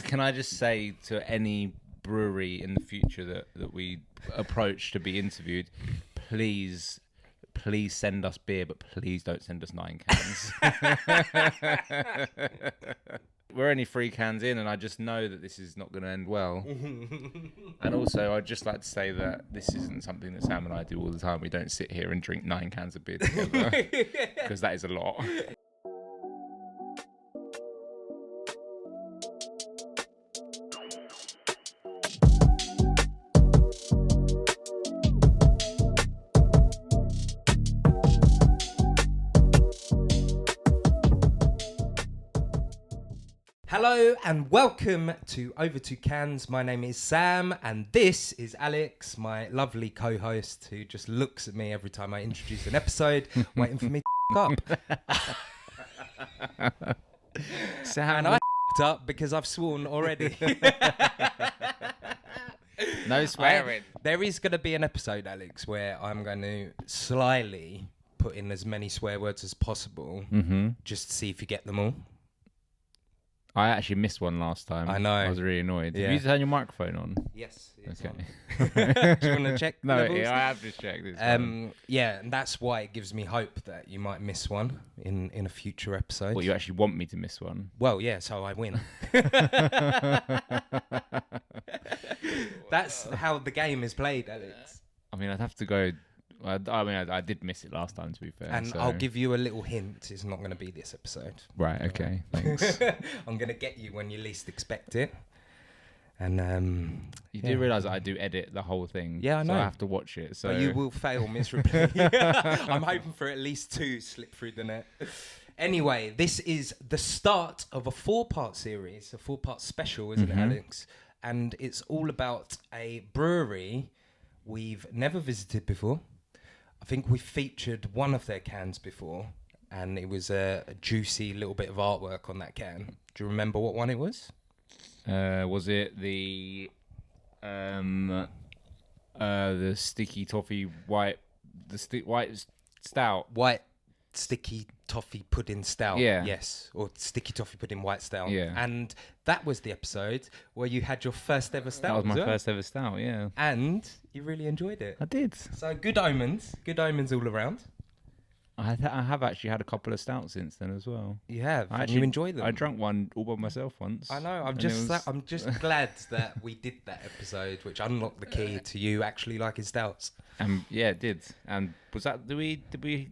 Can I just say to any brewery in the future that we approach to be interviewed, please send us beer, but please don't send us 9 cans. We're only 3 cans in, and I just know that this is not going to end well. And also, I'd just like to say that this isn't something that Sam and I do all the time. We don't sit here and drink 9 cans of beer together, because that is a lot. Hello and welcome to Over 2 Cans. My name is Sam and this is Alex, my lovely co-host who just looks at me every time I introduce an episode, waiting for me to up. Sam, and I up because I've sworn already. No swearing. There is going to be an episode, Alex, where I'm going to slyly put in as many swear words as possible, just to see if you get them all. I actually missed one last time. I know. I was really annoyed. Yeah. Have you turned your microphone on? Yes. Okay. Do you want to check? No, levels? I have to check this. Yeah, and that's why it gives me hope that you might miss one in a future episode. Well, you actually want me to miss one? Well, yeah, so I win. That's how the game is played, Alex. I mean, I'd have to go. I did miss it last time, to be fair. And so. I'll give you a little hint. It's not going to be this episode. Right, okay, thanks. I'm going to get you when you least expect it. And you do realise that I do edit the whole thing. Yeah, I know. So I have to watch it. So but you will fail miserably. I'm hoping for at least 2 slip through the net. Anyway, this is the start of a 4-part series, a 4-part special, isn't it, Alex? And it's all about a brewery we've never visited before. I think we featured one of their cans before, and it was a juicy little bit of artwork on that can. Do you remember what one it was? Was it the sticky toffee white stout? White sticky toffee pudding stout. Yeah. Yes. Or sticky toffee pudding white stout. Yeah. And that was the episode where you had your first ever stout. That was my as well. first ever stout, yeah. And you really enjoyed it. I did. So good omens all around. I have actually had a couple of stouts since then as well. You have. I And actually you enjoyed them. I drank one all by myself once. I know. I'm just glad that we did that episode, which unlocked the key to you actually liking stouts. Yeah, it did. And was that did we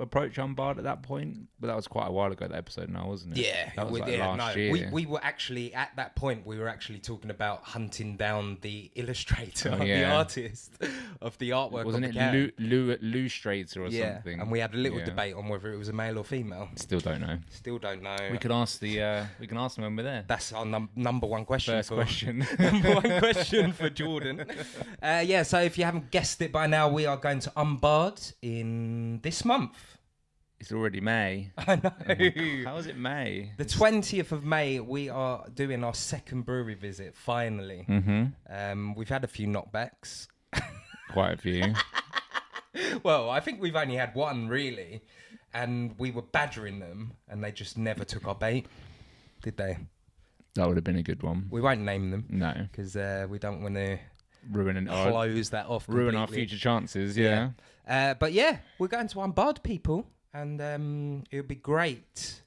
approach UnBarred at that point? But that was quite a while ago, that episode now, wasn't it? Yeah, that was last year. We were actually at that point. We were actually talking about hunting down the illustrator, the yeah. artist of the artwork. Wasn't of the it can. Lustrator or something? And we had a little debate on whether it was a male or female. Still don't know. Still don't know. We can ask them when we're there. That's our number one question. First question. Number one question for Jordan. So if you haven't guessed it by now, we are going to UnBarred in this month. It's already May. I know. Oh, how is it May? The 20th of May, we are doing our second brewery visit, finally. We've had a few knockbacks. Quite a few. Well, I think we've only had one, really. And we were badgering them, and they just never took our bait, did they? That would have been a good one. We won't name them. No. Because we don't want to close that off ruin completely. our future chances, yeah. But yeah, we're going to UnBarred, people. And it would be great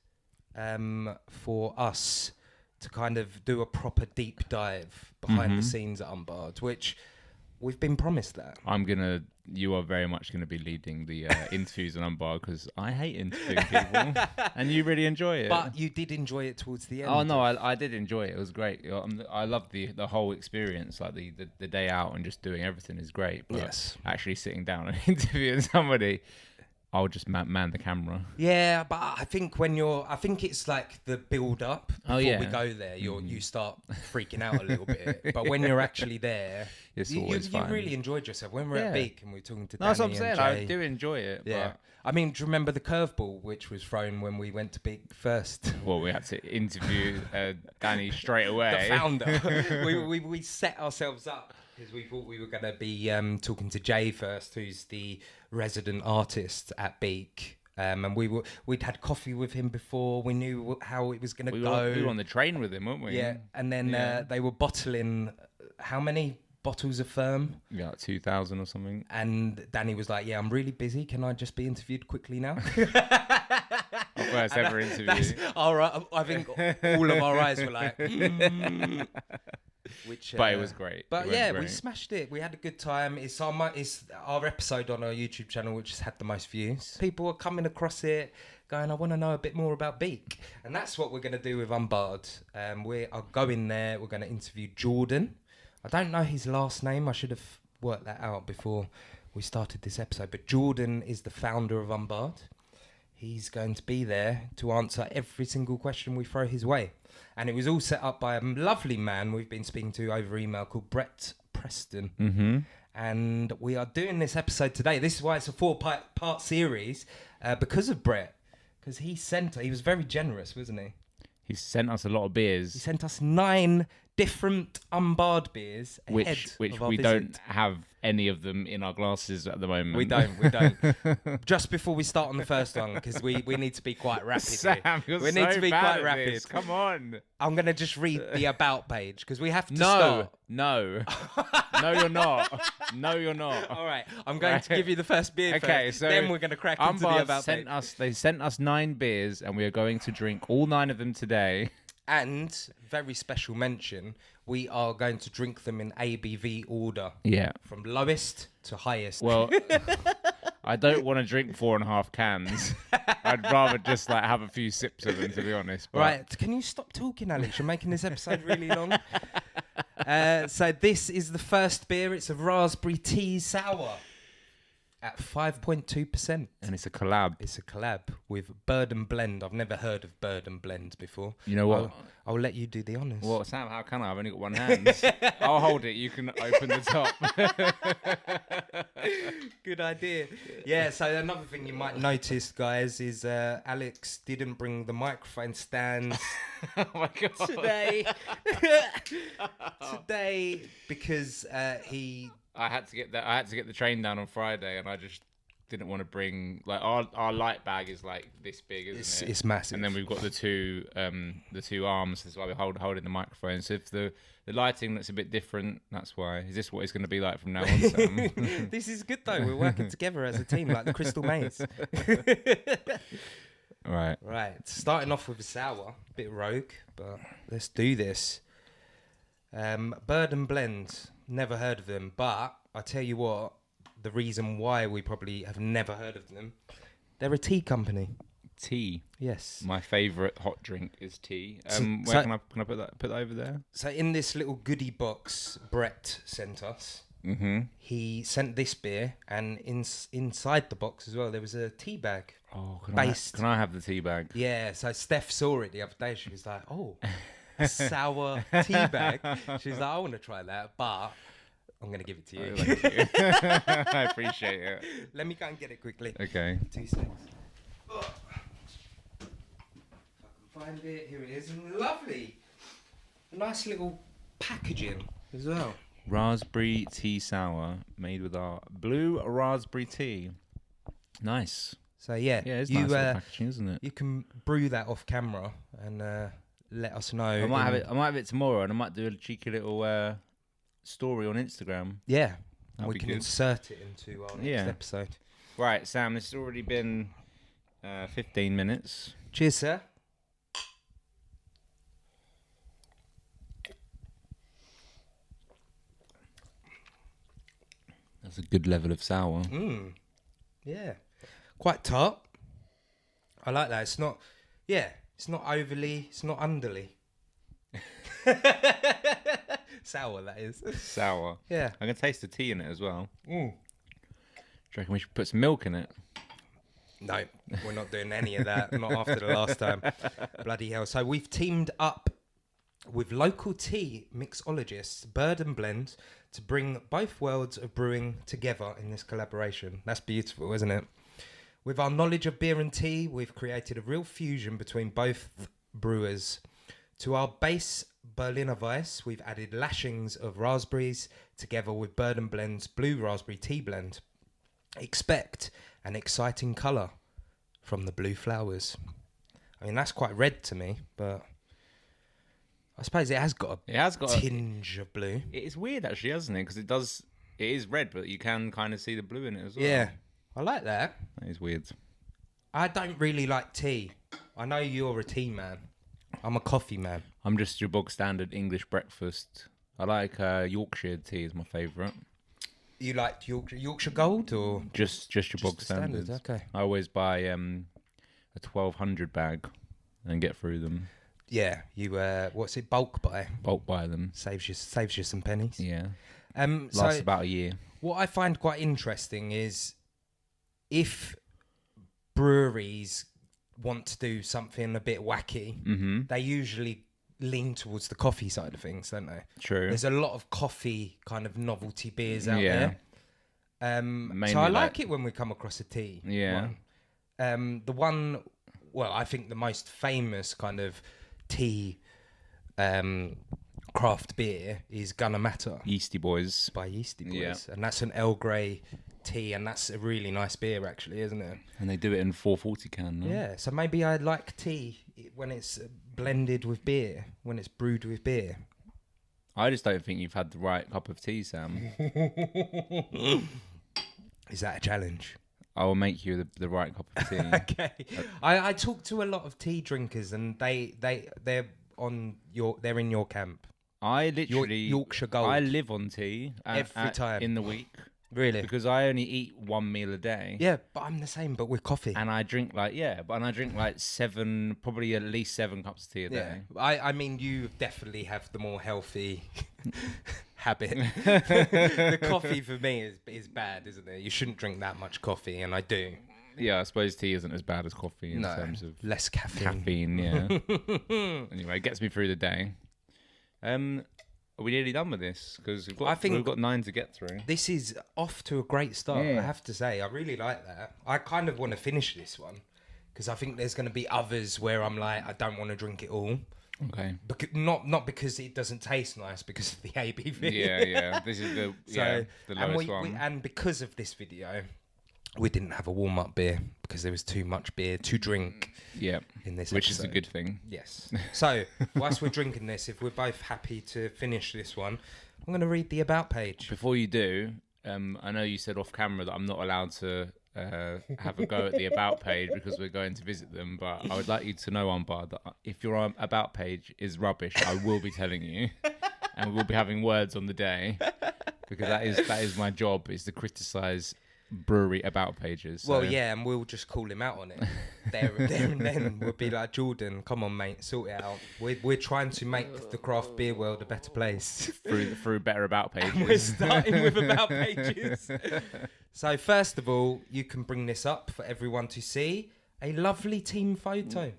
for us to kind of do a proper deep dive behind the scenes at UnBarred, which we've been promised that. You are very much going to be leading the interviews on UnBarred, because I hate interviewing people and you really enjoy it. But you did enjoy it towards the end. Oh, no, I did enjoy it. It was great. I loved the whole experience, like the day out and just doing everything is great. But yes. Actually sitting down and interviewing somebody, I'll just man the camera. Yeah, but I think I think it's like the build up before we go there. You start freaking out a little bit, but when you're actually there, it's always fun. You really enjoyed yourself. When we were at Beak and we were talking to Danny. That's what I'm saying. Jay, I do enjoy it. Yeah. But I mean, do you remember the curveball which was thrown when we went to Beak first? Well, we had to interview Danny straight away. The founder. we set ourselves up because we thought we were going to be talking to Jay first, who's the resident artist at Beak. And we'd had coffee with him before. We knew how it was going to go. We were on the train with him, weren't we? Yeah, and then they were bottling how many bottles of Firm? Yeah, like 2,000 or something. And Danny was like, "Yeah, I'm really busy. Can I just be interviewed quickly now?" Our first ever interview. All right, I think all of our eyes were like. Which, but it was great. But we smashed it. We had a good time. It's our episode on our YouTube channel, which has had the most views. People are coming across it, going, "I want to know a bit more about Beak," and that's what we're going to do with UnBarred. We are going there. We're going to interview Jordan. I don't know his last name. I should have worked that out before we started this episode. But Jordan is the founder of UnBarred. He's going to be there to answer every single question we throw his way. And it was all set up by a lovely man we've been speaking to over email called Brett Preston. Mm-hmm. And we are doing this episode today. This is why it's a 4-part series, because of Brett. Because he was very generous, wasn't he? He sent us a lot of beers. He sent us 9 different UnBarred beers which we don't have any of them in our glasses at the moment. We don't. Just before we start on the first one, because we need to be quite rapid. Sam, we need to be quite rapid. This. Come on. I'm going to just read the about page because we have to start. No, you're not. No, you're not. All right, I'm going to give you the first beer first, so then we're going to crack into the about page. They sent us 9 beers and we are going to drink all 9 of them today. And very special mention, we are going to drink them in ABV order. Yeah. From lowest to highest. Well, I don't want to drink 4.5 cans. I'd rather just have a few sips of them, to be honest. But... Right, can you stop talking, Alex? You're making this episode really long. So this is the first beer. It's a raspberry tea sour at 5.2%. And it's a collab. It's a collab with Bird and Blend. I've never heard of Bird and Blend before. You know what? I'll let you do the honours. Well, Sam, how can I? I've only got one hand. I'll hold it. You can open the top. Good idea. Yeah, so another thing you might notice, guys, is Alex didn't bring the microphone stands oh my God. Today, because I had to get the train down on Friday, and I just didn't want to bring our light bag is this big, isn't it? It's massive. And then we've got the two arms. That's why we're holding the microphone. So if the lighting looks a bit different, that's why. Is this what it's going to be like from now on, Sam? This is good though. We're working together as a team, like the Crystal Maze. Right. Starting off with a sour, bit rogue, but let's do this. Bird and Blend. Never heard of them, but I tell you what, the reason why we probably have never heard of them, they're a tea company. Tea? Yes. My favourite hot drink is tea. Can I put that over there? So in this little goodie box Brett sent us, he sent this beer, and inside the box as well, there was a tea bag. Oh, can I have the tea bag? Yeah, so Steph saw it the other day. She was like, oh... sour tea bag. She's like, I want to try that, but I'm going to give it to you. Thank you. I appreciate it. Let me go and get it quickly. Okay. 2 seconds. If I can find it, here it is. And lovely. A nice little packaging as well. Raspberry tea sour made with our blue raspberry tea. Nice. So yeah, it's nice little packaging, isn't it? You can brew that off camera and let us know. I might have it tomorrow, and I might do a cheeky little story on Instagram. Yeah, and we can insert it into our next episode. Right, Sam, it's already been 15 minutes. Cheers, sir. That's a good level of sour. Yeah, quite tart. I like that. It's not. Yeah. It's not overly, it's not underly. Sour, that is. Sour. Yeah. I can taste the tea in it as well. Do you reckon we should put some milk in it? No, we're not doing any of that. Not after the last time. Bloody hell. So we've teamed up with local tea mixologists, Bird and Blend, to bring both worlds of brewing together in this collaboration. That's beautiful, isn't it? With our knowledge of beer and tea, we've created a real fusion between both brewers. To our base Berliner Weiss, we've added lashings of raspberries together with Bird and Blend's blue raspberry tea blend. Expect an exciting colour, from the blue flowers. I mean, that's quite red to me, but I suppose it has got a tinge of blue. It is weird, actually, hasn't it? Because it is red, but you can kind of see the blue in it as well. Yeah, I like that. That is weird. I don't really like tea. I know you're a tea man. I'm a coffee man. I'm just your bog standard English breakfast. I like Yorkshire tea is my favourite. You like Yorkshire Gold or just your bog standards? Okay. I always buy a 1200 bag and get through them. Yeah, you what's it? Bulk buy. Bulk buy them. Saves you some pennies. Yeah. So Lasts about a year. what I find quite interesting is if breweries want to do something a bit wacky, they usually lean towards the coffee side of things, don't they? True. There's a lot of coffee kind of novelty beers out there. Mainly So I like it when we come across a tea. Yeah. One. The one, well, I think the most famous kind of tea craft beer is Gonna Matter Yeasty Boys. by Yeasty Boys. Yeah. And that's an Earl Grey tea, and that's a really nice beer, actually, isn't it? And they do it in 440 can, no? Yeah, so maybe I like tea when it's blended with beer, when it's brewed with beer. I just don't think you've had the right cup of tea, Sam. Is that a challenge? I will make you the right cup of tea. Okay. I talk to a lot of tea drinkers, and they're in your camp. I literally Yorkshire Gold. I live on tea Every time. in the week. Really? Because I only eat one meal a day. Yeah, but I'm the same, but with coffee. And I drink like seven, probably at least 7 cups of tea a day. I mean, you definitely have the more healthy habit. The coffee for me is bad, isn't it? You shouldn't drink that much coffee, and I do. Yeah, I suppose tea isn't as bad as coffee in terms of less caffeine. Yeah. Anyway, it gets me through the day. Are we nearly done with this? Because we've got 9 to get through. This is off to a great start, Yeah. I have to say. I really like that. I kind of want to finish this one because I think there's going to be others where I'm like, I don't want to drink it all. Okay. Not because it doesn't taste nice, because of the ABV. Yeah. This is the lowest one. And because of this video, we didn't have a warm-up beer because there was too much beer to drink. Yeah. In this which episode. is a good thing. Yes. So, whilst we're drinking this, if we're both happy to finish this one, I'm going to read the about page. Before you do, I know you said off camera that I'm not allowed to have a go at the about page because we're going to visit them, but I would like you to know, UnBarred, that if your about page is rubbish, I will be telling you, and we'll be having words on the day, because that is my job, is to criticise brewery about pages. So. Well, yeah, and we'll just call him out on it. there and then we'll be like, Jordan, come on, mate, sort it out. We're trying to make the craft beer world a better place through better about pages. And we're starting with about pages. So first of all, you can bring this up for everyone to see. A lovely team photo.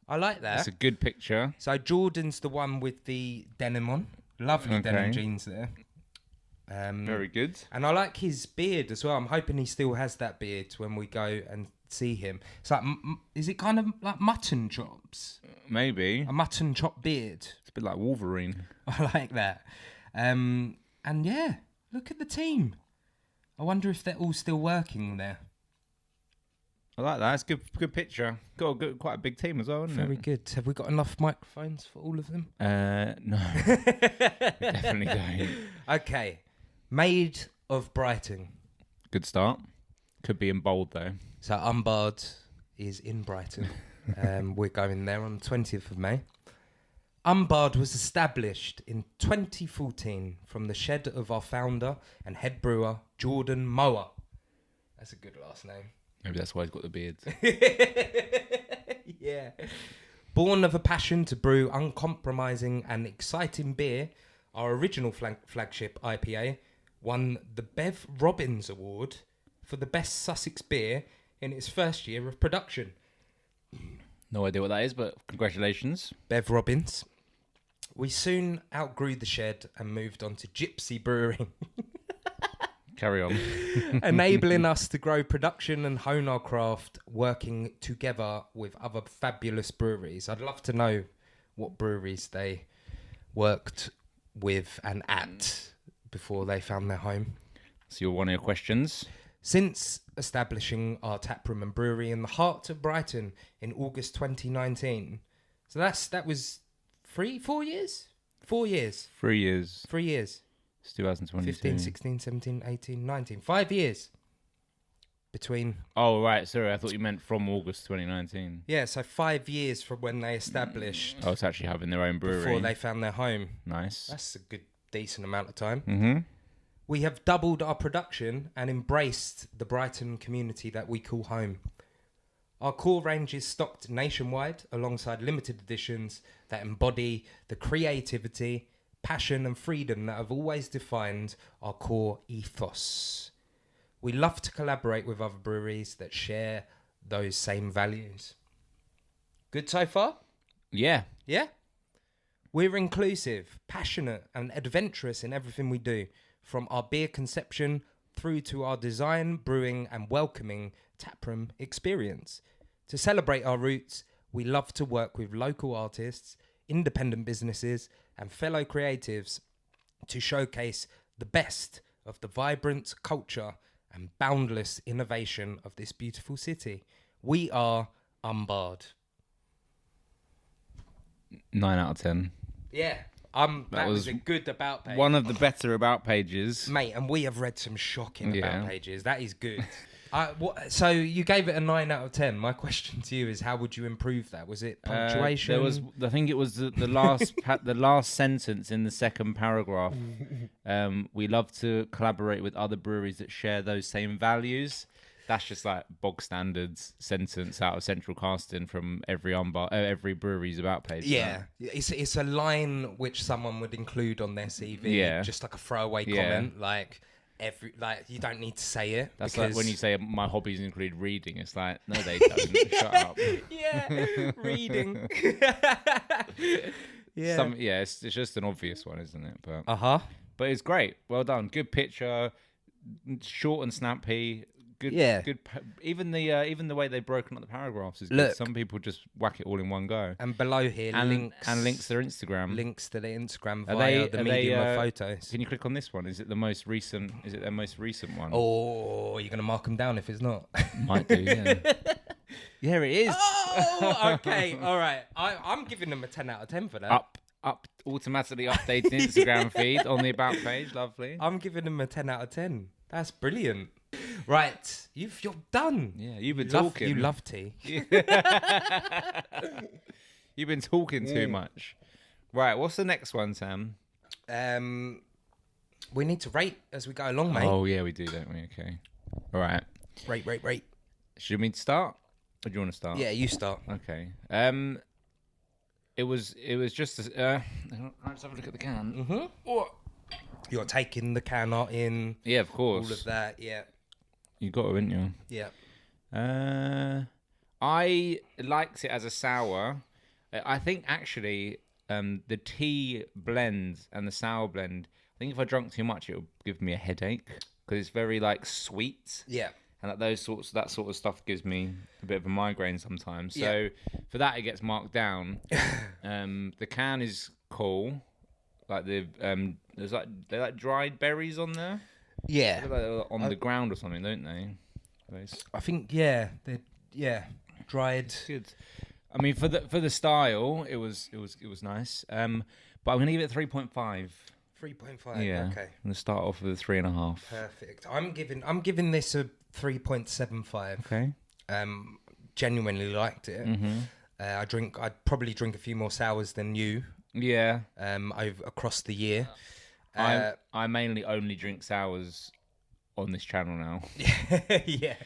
I like that. It's a good picture. So Jordan's the one with the denim on. Lovely denim jeans there. Very good. And I like his beard as well. I'm hoping he still has that beard when we go and see him. It's like, is it kind of like mutton chops? Maybe. A mutton chop beard. It's a bit like Wolverine. I like that. And yeah, look at the team. I wonder if they're all still working there. I like that. It's a good picture. Got quite a big team as well, isn't it? Very good. Have we got enough microphones for all of them? No. We definitely don't. Okay. Made of Brighton. Good start. Could be in bold, though. So UnBarred is in Brighton. We're going there on the 20th of May. UnBarred was established in 2014 from the shed of our founder and head brewer, Jordan Mower. That's a good last name. Maybe that's why he's got the beard. Yeah. Born of a passion to brew uncompromising and exciting beer, our original flagship IPA won the Bev Robbins Award for the best Sussex beer in its first year of production. No idea what that is, but congratulations. Bev Robbins. We soon outgrew the shed and moved on to Gypsy Brewing. Carry on. Enabling us to grow production and hone our craft, working together with other fabulous breweries. I'd love to know what breweries they worked with and at before they found their home. So you're one of your questions. since establishing our taproom and brewery in the heart of Brighton in August 2019. So that was 4 years? 4 years. 3 years. 3 years. It's 2022. 15, 16, 17, 18, 19. 5 years between... Oh, right. Sorry, I thought you meant from August 2019. Yeah, so 5 years from when they established... Oh, it's actually having their own brewery. Before they found their home. Nice. That's a good, decent amount of time. Mm-hmm. We have doubled our production and embraced the Brighton community that we call home. Our core range is stocked nationwide alongside limited editions that embody the creativity, passion and freedom that have always defined our core ethos. We love to collaborate with other breweries that share those same values. Good so far? Yeah. Yeah? We're inclusive, passionate and adventurous in everything we do, from our beer conception through to our design, brewing and welcoming taproom experience. To celebrate our roots, we love to work with local artists, independent businesses and fellow creatives to showcase the best of the vibrant culture and boundless innovation of this beautiful city. We are UnBarred. 9 out of 10. Yeah, that was a good about page. One of the better about pages. Mate, and we have read some shocking Yeah. about pages. That is good. So you gave it a 9 out of 10. My question to you is, how would you improve that? Was it punctuation? I think it was the last the last sentence in the second paragraph. We love to collaborate with other breweries that share those same values. That's just like bog standards sentence out of central casting from every brewery's about page. Yeah, it's a line which someone would include on their CV. Yeah. Just like a throwaway comment, like you don't need to say it. That's like when you say my hobbies include reading. It's like, no, they don't. Shut up. Yeah, reading. Yeah. It's just an obvious one, isn't it? But But it's great. Well done. Good picture. Short and snappy. Good. Yeah. Good. Even the way they've broken up the paragraphs is good. Look. Some people just whack it all in one go. And below here, links to their Instagram. Links to their Instagram Are via they- the are medium they, of photos. Can you click on this one? Is it the most recent? Is it their most recent one? Oh, you're gonna mark them down if it's not. Might do. Yeah. Yeah, it is. Oh, okay, all right. I'm giving them a 10 out of 10 for that. Up automatically updated Instagram feed on the about page. Lovely. I'm giving them a 10 out of 10. That's brilliant. Right, you're done. Yeah, you've been talking. You love tea. You've been talking too much. Right, what's the next one, Sam? We need to rate as we go along, mate. Oh yeah, we do, don't we? Okay. All right. Rate. Should we start? Or do you want to start? Yeah, you start. Okay. It was just. Let's have a look at the can. Mm-hmm. Oh. You're taking the can art in. Yeah, of course. All of that. Yeah. You got it, didn't you? Yeah. I liked it as a sour. I think actually the tea blend and the sour blend, I think if I drank too much it would give me a headache because it's very like sweet. Yeah. And that sort of stuff gives me a bit of a migraine sometimes. So for that it gets marked down. The can is cool. Like there's like dried berries on there. Yeah. Like on the ground or something, don't they? I think they're dried. Good. I mean, for the style, it was nice. But I'm gonna give it 3.5. 3.5. Yeah. Okay. I'm gonna start off with a 3.5. Perfect. I'm giving this a 3.75. Okay. Genuinely liked it. Mm-hmm. I'd probably drink a few more sours than you. Yeah. Across the year. I mainly only drink sours on this channel now. Yeah.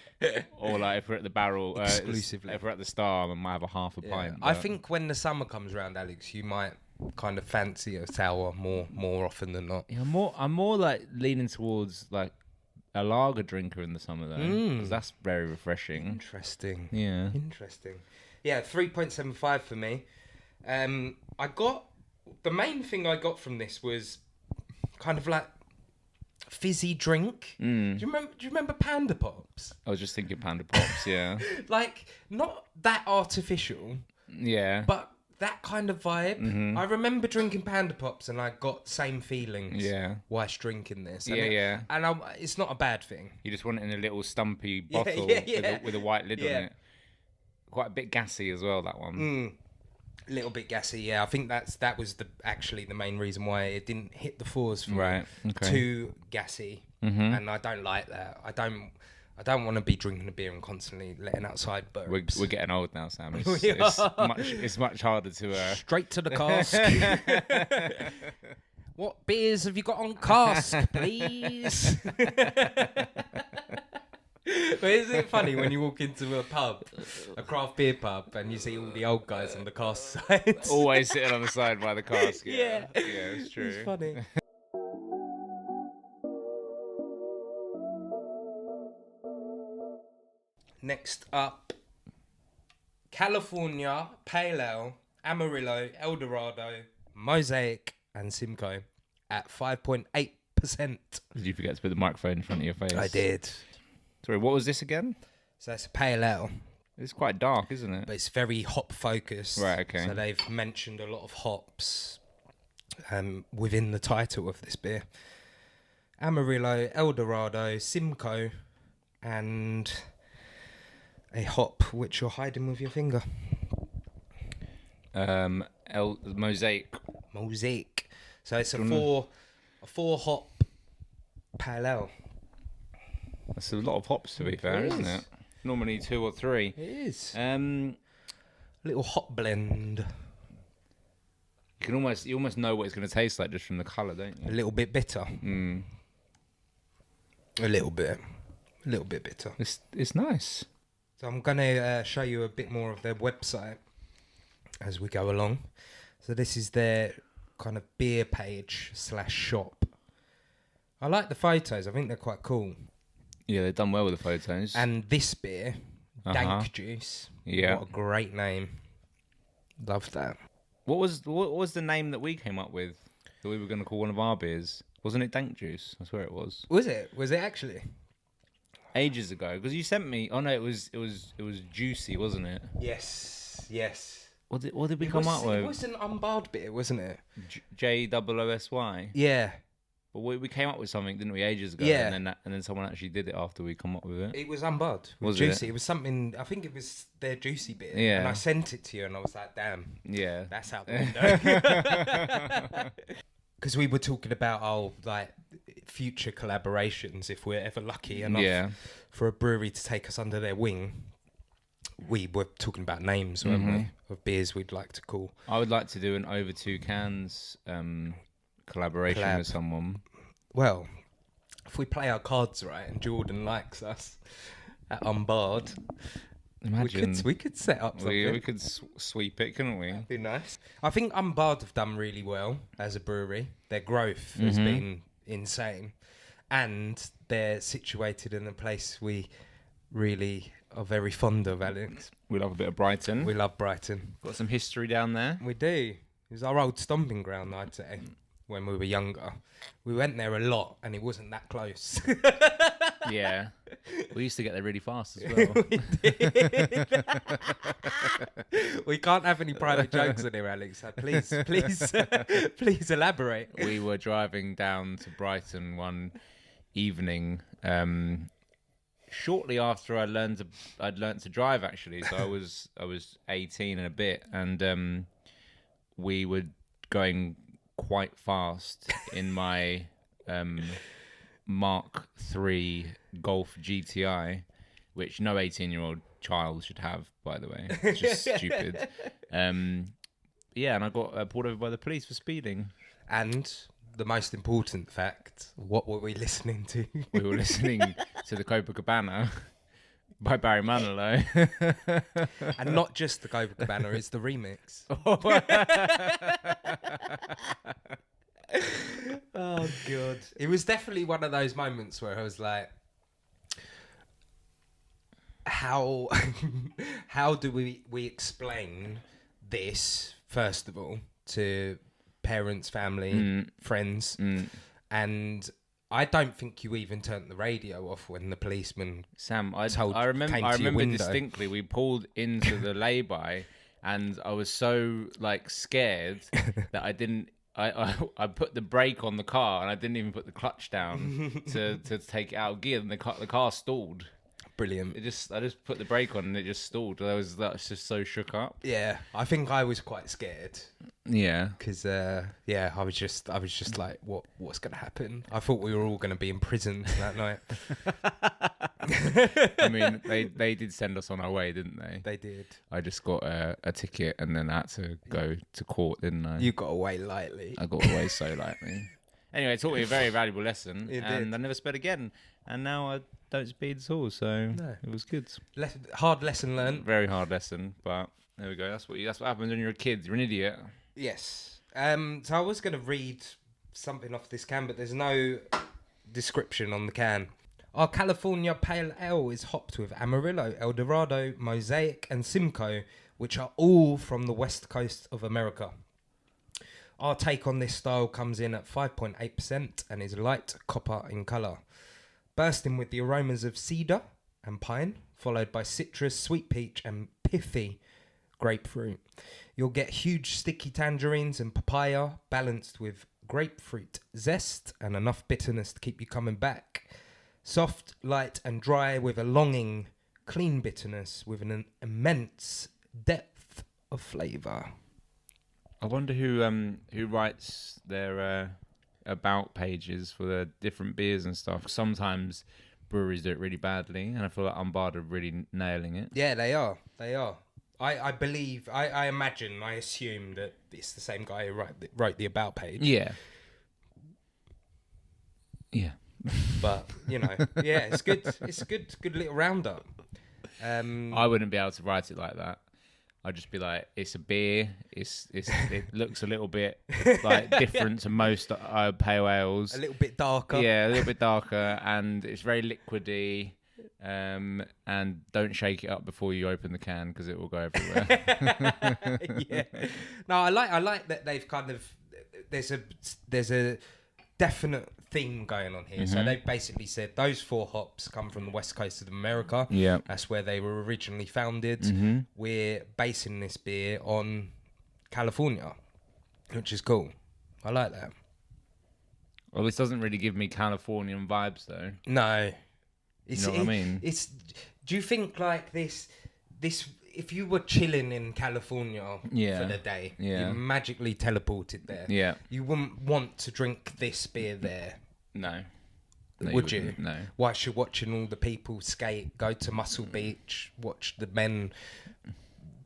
Or like if we're at the barrel Exclusively. if we're at the Star, I might have a half a pint. I think when the summer comes around, Alex, you might kind of fancy a sour more often than not. Yeah, I'm more like leaning towards like a lager drinker in the summer though, because that's very refreshing. Interesting. Yeah. Interesting. Yeah, 3.75 for me. The main thing I got from this was kind of like fizzy drink. Do you remember Panda Pops? I was just thinking Panda Pops, yeah. Like, not that artificial, Yeah. but that kind of vibe. Mm-hmm. I remember drinking Panda Pops and I got same feelings. Yeah. Whilst drinking this. And Yeah. And it's not a bad thing. You just want it in a little stumpy bottle with a white lid on it. Quite a bit gassy as well, that one. A little bit gassy, yeah. I think that was actually the main reason why it didn't hit the fours for me. Right. Okay. Too gassy, and I don't like that. I don't want to be drinking a beer and constantly letting outside burps. We're getting old now, Sam. It's much harder to... Straight to the cask. What beers have you got on cask, please? But isn't it funny when you walk into a pub, a craft beer pub, and you see all the old guys on the cask side? Always sitting on the side by the cask. Yeah, it's true. It's funny. Next up, California Pale Ale, Amarillo, Dorado, Mosaic, and Simcoe at 5.8%. Did you forget to put the microphone in front of your face? I did. Sorry, what was this again? So it's a Pale Ale. It's quite dark, isn't it? But it's very hop focused. Right, okay. So they've mentioned a lot of hops within the title of this beer. Amarillo, Dorado, Simcoe, and a hop which you're hiding with your finger. Mosaic. Mosaic. So it's a four hop Pale Ale. That's a lot of hops, to be fair, isn't it? Normally 2 or 3. It is. Little hop blend. You almost know what it's going to taste like just from the colour, don't you? A little bit bitter. A little bit bitter. It's nice. So I'm going to show you a bit more of their website as we go along. So this is their kind of beer page / shop. I like the photos. I think they're quite cool. Yeah, they've done well with the photos. And this beer, Dank Juice. Yeah. What a great name. Love that. What was the name that we came up with that we were going to call one of our beers? Wasn't it Dank Juice? I swear it was. Was it? Was it actually? Ages ago, because you sent me. Oh no, it was Juicy, wasn't it? Yes. What did we come up with? It was an UnBarred beer, wasn't it? JOOSY. Yeah. But we came up with something, didn't we, ages ago? Yeah. And then someone actually did it after we come up with it. It was UnBarred. Was Juicy. it? It was something. I think it was their Juicy beer. Yeah. And I sent it to you, and I was like, "Damn." Yeah. That's out the window. Because we were talking about future collaborations if we're ever lucky enough for a brewery to take us under their wing. We were talking about names, weren't we, of beers we'd like to call. I would like to do an over 2 cans collaboration with someone. Well, if we play our cards right and Jordan likes us at UnBarred, imagine we could set up something. We could sweep it, couldn't we? That'd be nice. I think UnBarred have done really well as a brewery. Their growth has been insane, and they're situated in a place we really are very fond of, Alex. We love a bit of Brighton. We love Brighton. Got some history down there. We do. It was our old stomping ground, I'd say, when we were younger. We went there a lot, and it wasn't that close. Yeah. We used to get there really fast as well. We did. We can't have any private jokes in here, Alex. So please elaborate. We were driving down to Brighton one evening, shortly after I'd learned to drive, actually. So I was 18 and a bit, and we were going quite fast in my Mark III Golf GTI, which no 18-year-old child should have, by the way. It's just stupid. Yeah, and I got pulled over by the police for speeding. And the most important fact, what were we listening to? We were listening to the Copacabana by Barry Manilow. And not just the Copacabana, it's the remix. Oh, God. It was definitely one of those moments where I was like, how do we explain this, first of all, to parents, family, friends? And I don't think you even turned the radio off when the policeman Sam, I remember distinctly, we pulled into the lay-by and I was so like scared that I didn't. I put the brake on the car and I didn't even put the clutch down to take it out of gear, and the car stalled. Brilliant. I just put the brake on and it just stalled. I was just so shook up. Yeah, I think I was quite scared. Yeah, because I was just like, what's gonna happen? I thought we were all gonna be imprisoned that night. I mean, they did send us on our way, didn't they? They did. I just got a ticket and then I had to go to court, didn't I? You got away lightly. I got away so lightly. Anyway, it taught me a very valuable lesson, and I never sped again. And now I don't speed at all, so it was good. Hard lesson learned. Very hard lesson, but there we go. That's what happens when you're a kid. You're an idiot. Yes. So I was going to read something off this can, but there's no description on the can. Our California Pale Ale is hopped with Amarillo, Dorado, Mosaic, and Simcoe, which are all from the west coast of America. Our take on this style comes in at 5.8% and is light copper in colour, bursting with the aromas of cedar and pine, followed by citrus, sweet peach, and pithy grapefruit. You'll get huge sticky tangerines and papaya, balanced with grapefruit zest and enough bitterness to keep you coming back. Soft, light, and dry with a longing, clean bitterness with an immense depth of flavour. I wonder who writes their about pages for the different beers and stuff. Sometimes breweries do it really badly, and I feel like UnBarred are really nailing it. Yeah, they are. They are. I believe, I imagine, I assume that it's the same guy who wrote the about page. Yeah. Yeah. But, you know, yeah, it's good. It's a good little roundup. I wouldn't be able to write it like that. I'd just be like, it's a beer. It looks a little bit like different to most pale ales. A little bit darker. Yeah, a little bit darker, and it's very liquidy. And don't shake it up before you open the can because it will go everywhere. Yeah. No, I like that they've kind of there's a definite theme going on here. Mm-hmm. So they've basically said those 4 hops come from the west coast of America. Yeah, that's where they were originally founded. Mm-hmm. We're basing this beer on California, which is cool. I like that. Well, this doesn't really give me Californian vibes though. No. You know what I mean? Do you think like this if you were chilling in California for the day, you magically teleported there, you wouldn't want to drink this beer there? No. Would you? No. Whilst you're watching all the people skate, go to Muscle Beach, watch the men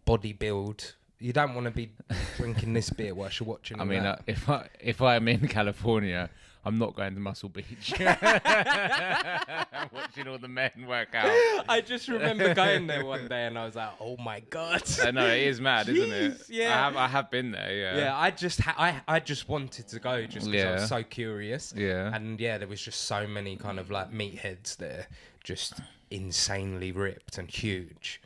bodybuild, you don't want to be drinking this beer whilst you're watching. I mean, if I'm in California, I'm not going to Muscle Beach. I'm watching all the men work out. I just remember going there one day and I was like, oh my God. I know, it is mad, isn't it? Yeah. I have been there, yeah. Yeah, I just wanted to go just because I was so curious. Yeah. And yeah, there was just so many kind of like meatheads there, just insanely ripped and huge.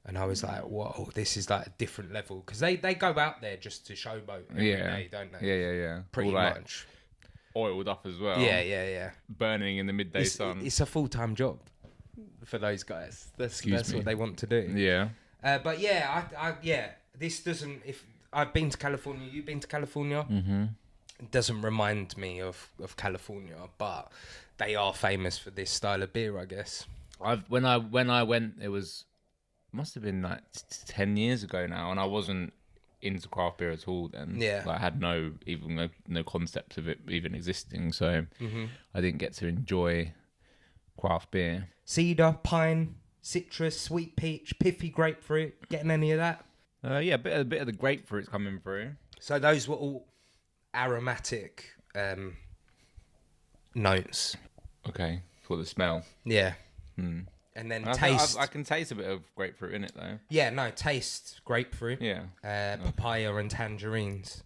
And I was like, whoa, this is like a different level. Because they go out there just to showboat every day, don't they? Yeah. Pretty much. Oiled up as well. Yeah. Burning in the midday sun. It's a full-time job for those guys. That's what they want to do. Yeah. But yeah, I this doesn't... If I've been to California, you've been to California? Mm-hmm. It doesn't remind me of California, but they are famous for this style of beer, I guess. When I went, it must have been like 10 years ago now, and I wasn't into craft beer at all then. Yeah. Like, I had no concept of it even existing, so I didn't get to enjoy craft beer. Cedar, pine, citrus, sweet peach, pithy grapefruit. Getting any of that? Yeah, a bit of the grapefruit's coming through. So those were all aromatic notes. Okay, for the smell. Yeah. Hmm. And then taste. I can taste a bit of grapefruit in it though. Yeah, no, taste grapefruit. Yeah. Papaya and tangerines.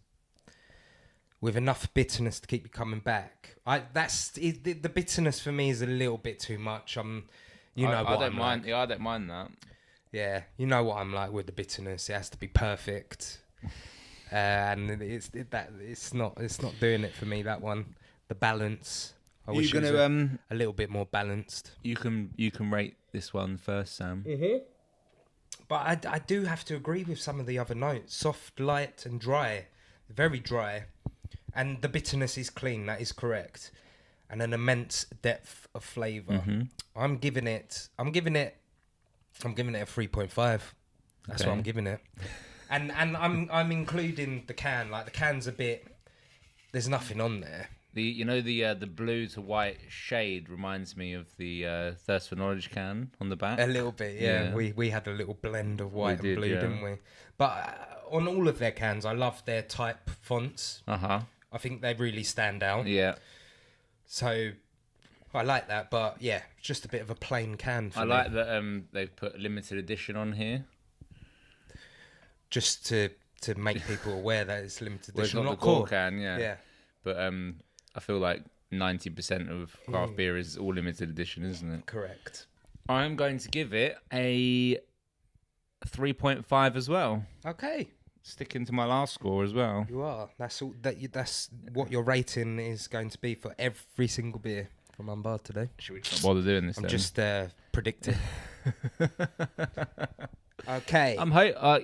With enough bitterness to keep you coming back. The bitterness for me is a little bit too much. I don't mind. Yeah, I don't mind that. Yeah, you know what I'm like with the bitterness. It has to be perfect, and it's not doing it for me. That one, the balance. I wish it was a little bit more balanced. You can rate this one first, Sam. Mm-hmm. But I do have to agree with some of the other notes. Soft, light, and dry. Very dry. And the bitterness is clean. That is correct. And an immense depth of flavour. Mm-hmm. I'm giving it a 3.5. That's what I'm giving it. And I'm including the can. Like, the can's a bit... There's nothing on there. The blue to white shade reminds me of the Thirst for Knowledge can on the back. A little bit, yeah. We had a little blend of white and blue, yeah. didn't we? But on all of their cans, I love their type fonts. Uh-huh. I think they really stand out. Yeah. So I like that, but yeah, it's just a bit of a plain can for me. I like that they've put a limited edition on here. Just to make people aware that it's limited edition. Well, it's not the core can, yeah. Yeah. But I feel like 90% of craft beer is all limited edition, isn't it? Correct. I'm going to give it a 3.5 as well. Okay. Sticking to my last score as well. You are. That's all. That's what your rating is going to be for every single beer from UnBarred today. Should we not bother doing this? I'm just predicting. Okay.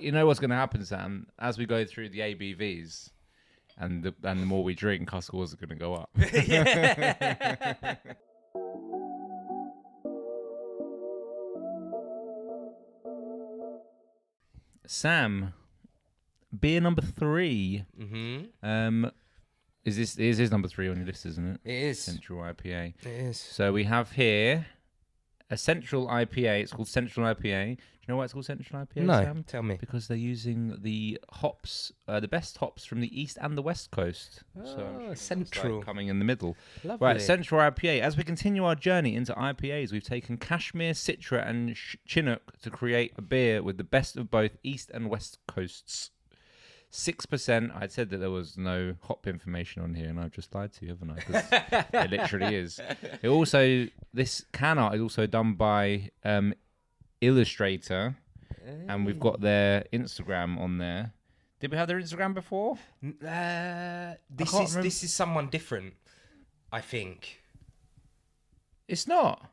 You know what's going to happen, Sam? As we go through the ABVs, and the more we drink, our scores are going to go up. Sam, beer number 3. Mm-hmm. Is this number 3 on your list, isn't it? It is. Central IPA. It is. So we have here a Central IPA. It's called Central IPA. Do you know why it's called Central IPA, No, Sam? tell me. Because they're using the hops, the best hops from the East and the West Coast. Oh, so I'm sure Central. like coming in the middle. Lovely. Right, Central IPA. As we continue our journey into IPAs, we've taken Kashmir, Citra, and Chinook to create a beer with the best of both East and West Coasts. 6%. I said that there was no hop information on here, and I've just lied to you, haven't I? 'Cause it literally is. This can art is also done by Illustrator, and we've got their Instagram on there. Did we have their Instagram before? This is someone different, I think. It's not.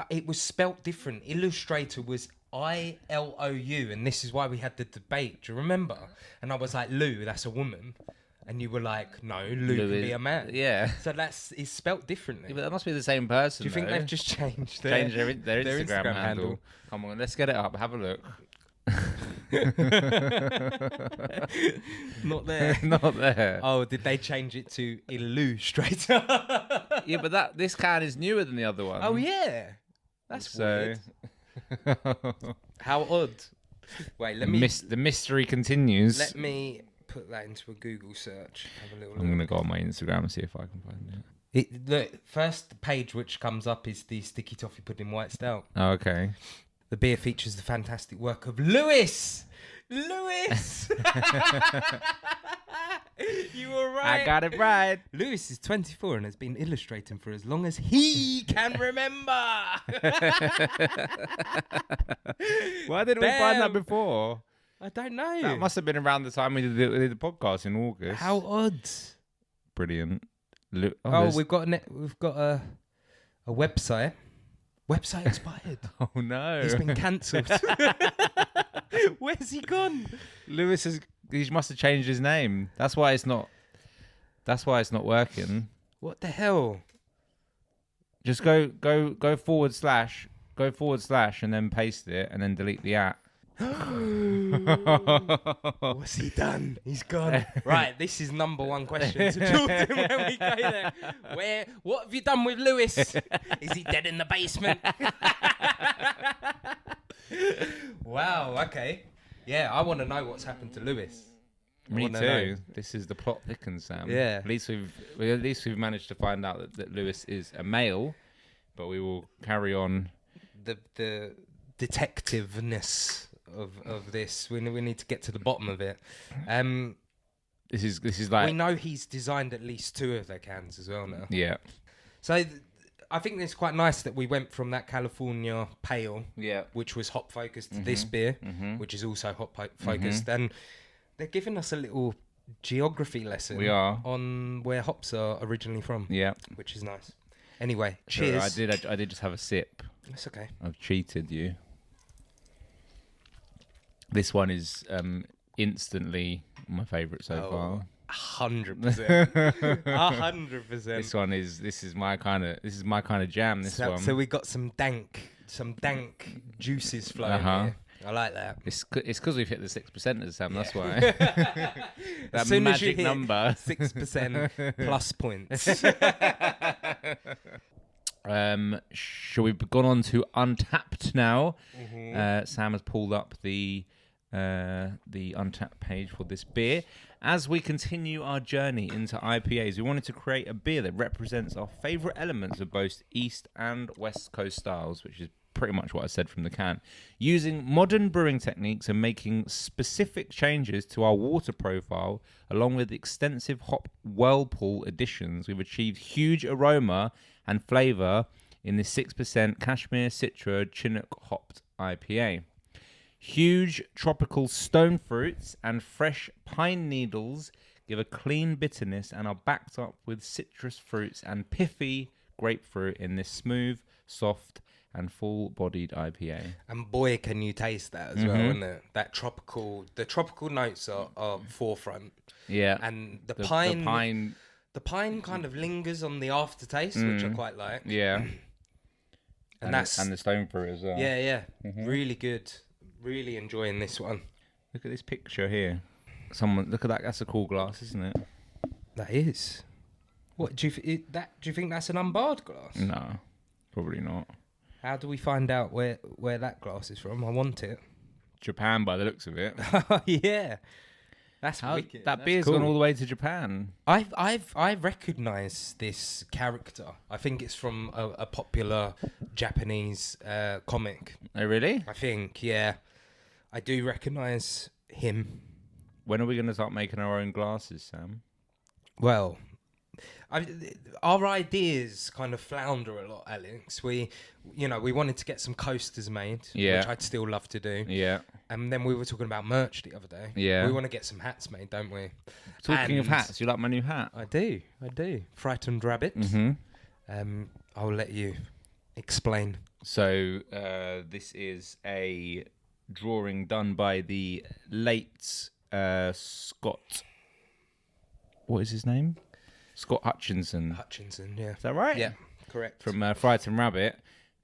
It was spelt different. Illustrator was ILOU, and this is why we had the debate. Do you remember? And I was like, Lou, that's a woman. And you were like, no, Lou can be a man. Yeah. So it's spelt differently. Yeah, but that must be the same person. Do you think though. they've just changed their Instagram handle? Come on, let's get it up. Have a look. Not there. Not there. Oh, did they change it to Illustrator? Yeah, but this can is newer than the other one. Oh yeah, that's weird. How odd. Wait, let me. The mystery continues. Let me put that into a Google search. Have a little. I'm gonna go on my Instagram and see if I can find it. The first page which comes up is the Sticky Toffee Pudding White Stout. Oh, okay. The beer features the fantastic work of Lewis. Lewis. You were right. I got it right. Lewis is 24 and has been illustrating for as long as he can remember. Why didn't we find that before? I don't know. That must have been around the time we did the podcast in August. How odd. Brilliant. We've got a website. Website expired. Oh no. It's been cancelled. Where's he gone? He must have changed his name. That's why it's not working. What the hell? Just go forward slash and then paste it and then delete the at. What's he done? He's gone. Right, this is number one question to Jordan when we go there. What have you done with Lewis? Is he dead in the basement? Wow, okay. Yeah, I want to know what's happened to Lewis. Me too. This is the plot thickens, Sam. Yeah. At least we've managed to find out that Lewis is a male, but we will carry on. The detectiveness of this. We need to get to the bottom of it. This is like, we know he's designed at least 2 of their cans as well now. Yeah. So I think it's quite nice that we went from that California pale, which was hop focused, to this beer, which is also hop focused, and they're giving us a little geography lesson. We are on where hops are originally from. Yeah, which is nice. Anyway, cheers. I did just have a sip. That's okay. I've cheated you. This one is instantly my favourite so far. 100%. 100%. This is my kind of jam. This one. So we got some dank juices flowing here. I like that. It's because we've hit the 6%ers, Sam. That's why. That as soon magic as you hit number. 6% plus points. Shall we gone on to Untapped now? Mm-hmm. Sam has pulled up the Untapped page for this beer. As we continue our journey into IPAs, we wanted to create a beer that represents our favourite elements of both East and West Coast styles, which is pretty much what I said from the can. Using modern brewing techniques and making specific changes to our water profile, along with extensive hop whirlpool additions, we've achieved huge aroma and flavour in this 6% Kashmir Citra Chinook hopped IPA. Huge tropical stone fruits and fresh pine needles give a clean bitterness and are backed up with citrus fruits and pithy grapefruit in this smooth, soft, and full-bodied IPA. And boy, can you taste that as well, isn't it? The tropical notes are forefront. Yeah. And the pine kind of lingers on the aftertaste, which I quite like. Yeah. and the stone fruit as well. Yeah. Mm-hmm. Really good. Really enjoying this one. Look at this picture here. Look at that. That's a cool glass, isn't it? That is. What do you think that's an unbarred glass? No, probably not. How do we find out where that glass is from? I want it. Japan, by the looks of it. Yeah, that's wicked. That beer's gone all the way to Japan. I recognise this character. I think it's from a popular Japanese comic. Oh, really? I think, yeah. I do recognise him. When are we going to start making our own glasses, Sam? Well, our ideas kind of flounder a lot, Alex. We wanted to get some coasters made, which I'd still love to do. Yeah. And then we were talking about merch the other day. Yeah. We want to get some hats made, don't we? Talking of hats, you like my new hat? I do. Frightened Rabbit. Mm-hmm. I'll let you explain. So this is a drawing done by the late Scott. What is his name? Scott Hutchinson. Yeah. Is that right? Yeah, correct. From Frightened Rabbit.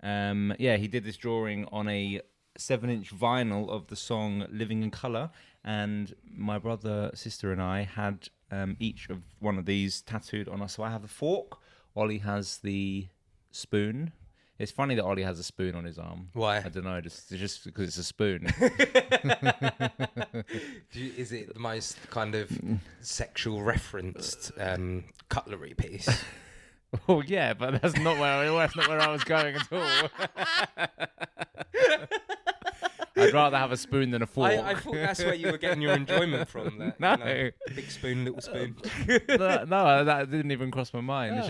He did this drawing on a 7-inch vinyl of the song Living in Colour, and my brother, sister and I had each of one of these tattooed on us. So I have the fork, Ollie has the spoon. It's funny that Ollie has a spoon on his arm. Why? I don't know, just because it's a spoon. Is it the most kind of sexual referenced cutlery piece? Oh yeah, but that's not where I was going at all. I'd rather have a spoon than a fork. I thought that's where you were getting your enjoyment from. That, no, big spoon, little spoon. no, that didn't even cross my mind. Oh. It's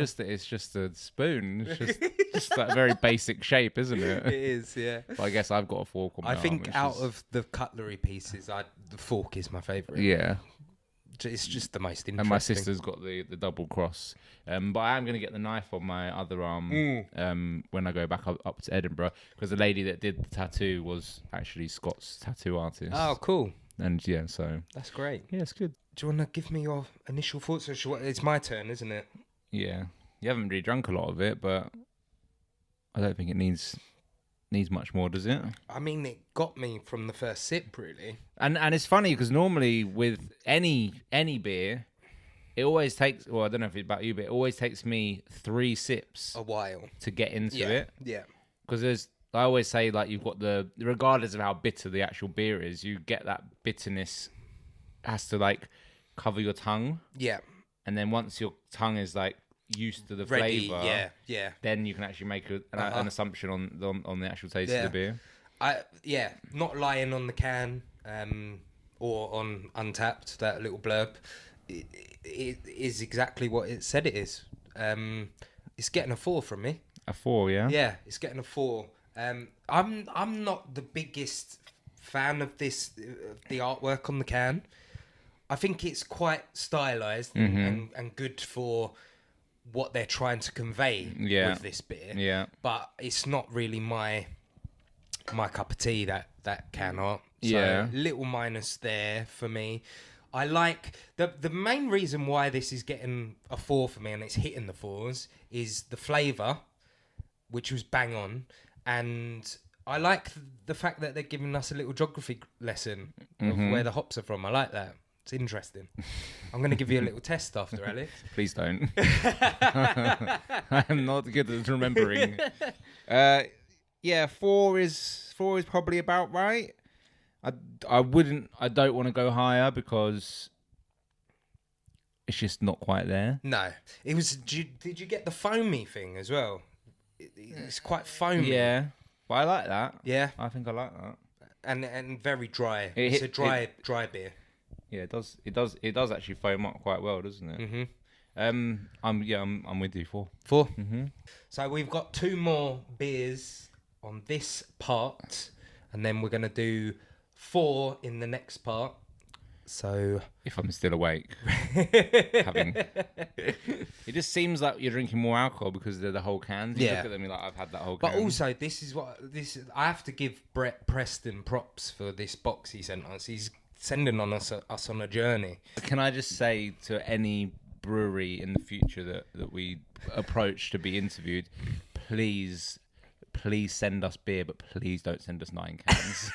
just a spoon. It's just that very basic shape, isn't it? It is, yeah. But I guess I've got a fork on my arm. I think out of the cutlery pieces, the fork is my favourite. Yeah. It's just the most interesting. And my sister's got the double cross. But I am going to get the knife on my other arm when I go back up to Edinburgh, because the lady that did the tattoo was actually Scott's tattoo artist. Oh, cool. And yeah, so... That's great. Yeah, it's good. Do you want to give me your initial thoughts? It's my turn, isn't it? Yeah. You haven't really drunk a lot of it, but I don't think it needs much more, does it? I mean, it got me from the first sip, really. And it's funny because normally with any beer, it always takes. Well, I don't know if it's about you, but it always takes me 3 sips a while to get into it. Yeah. Because I always say, like, you've got regardless of how bitter the actual beer is, you get that bitterness has to like cover your tongue. Yeah. And then once your tongue is like used to the flavour, then you can actually make an assumption on the actual taste of the beer. Not lying on the can or on Untapped, that little blurb, it is exactly what it said it is. It's getting a 4 from me. A 4, yeah? Yeah, it's getting a 4. I'm not the biggest fan of the artwork on the can. I think it's quite stylised and good for what they're trying to convey with this beer. Yeah. But it's not really my cup of tea, that can art. So little minus there for me. I like the main reason why this is getting a 4 for me and it's hitting the 4s is the flavour, which was bang on, and I like the fact that they're giving us a little geography lesson of where the hops are from. I like that. It's interesting. I'm going to give you a little test after, Alex. Please don't. I am not good at remembering. 4 is probably about right. I don't want to go higher because it's just not quite there. No. It was. Did you get the foamy thing as well? It's quite foamy. Yeah. But I like that. Yeah. I think I like that. And very dry. It's a dry beer. Yeah, it does actually foam up quite well, doesn't it? Mm-hmm. I'm with you. 4. Mm-hmm. So we've got 2 more beers on this part, and then we're gonna do 4 in the next part. So if I'm still awake, it just seems like you're drinking more alcohol because they're the whole cans. You look at them, you're like, I've had that whole can. But also, I have to give Brett Preston props for this box he sent us. He's sending us on a journey. Can I just say to any brewery in the future that we approach to be interviewed, please send us beer, but please don't send us 9 cans.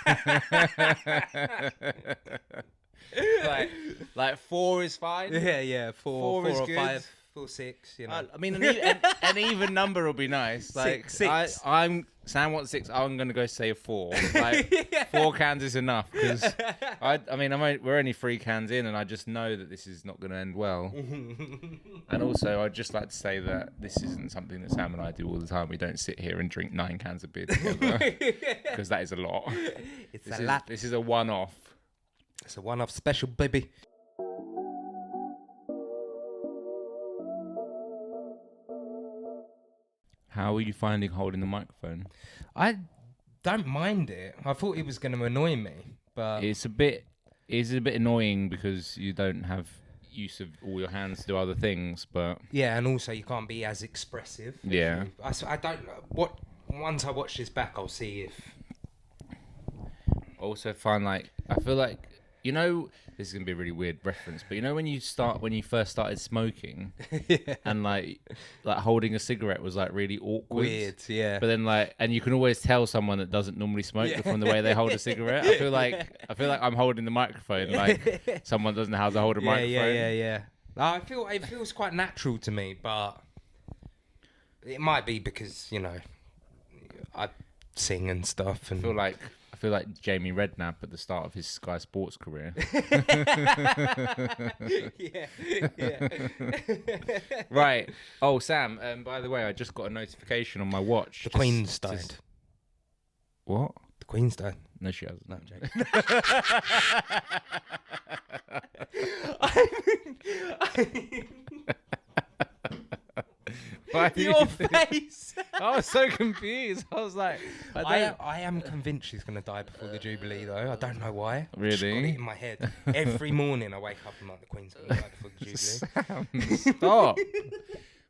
like 4 is fine. Yeah. 4 is or good. 5, 4, 6. You know, I mean, an even number will be nice. Like 6. Sam wants 6. I'm gonna go say a 4. Like 4 cans is enough because we're only 3 cans in, and I just know that this is not gonna end well. And also, I'd just like to say that this isn't something that Sam and I do all the time. We don't sit here and drink 9 cans of beer together because that is a lot. It's a lot. This is a one-off. It's a one-off special, baby. How are you finding holding the microphone? I don't mind it. I thought it was going to annoy me, but it's a bit annoying because you don't have use of all your hands to do other things. But yeah, and also you can't be as expressive. Yeah. I don't know what. Once I watch this back, I'll see if. Also, find I feel like. You know, this is going to be a really weird reference, but you know when you first started smoking and like holding a cigarette was like really awkward. Weird, yeah. But then and you can always tell someone that doesn't normally smoke from the way they hold a cigarette. I feel like I'm holding the microphone like someone doesn't know how to hold a microphone. Yeah. I feel it feels quite natural to me, but it might be because, you know, I sing and stuff and I feel like Jamie Redknapp at the start of his Sky Sports career. Yeah. Right. Oh, Sam, by the way, I just got a notification on my watch. The Queen's died. What? The Queen's died. No, she hasn't. No, I'm joking. Your face. I was so confused. I was like, I am convinced she's going to die before the Jubilee, though. I don't know why. Really? I've just got it in my head. Every morning I wake up and like, the Queen's going to die before the Jubilee. Sam, stop.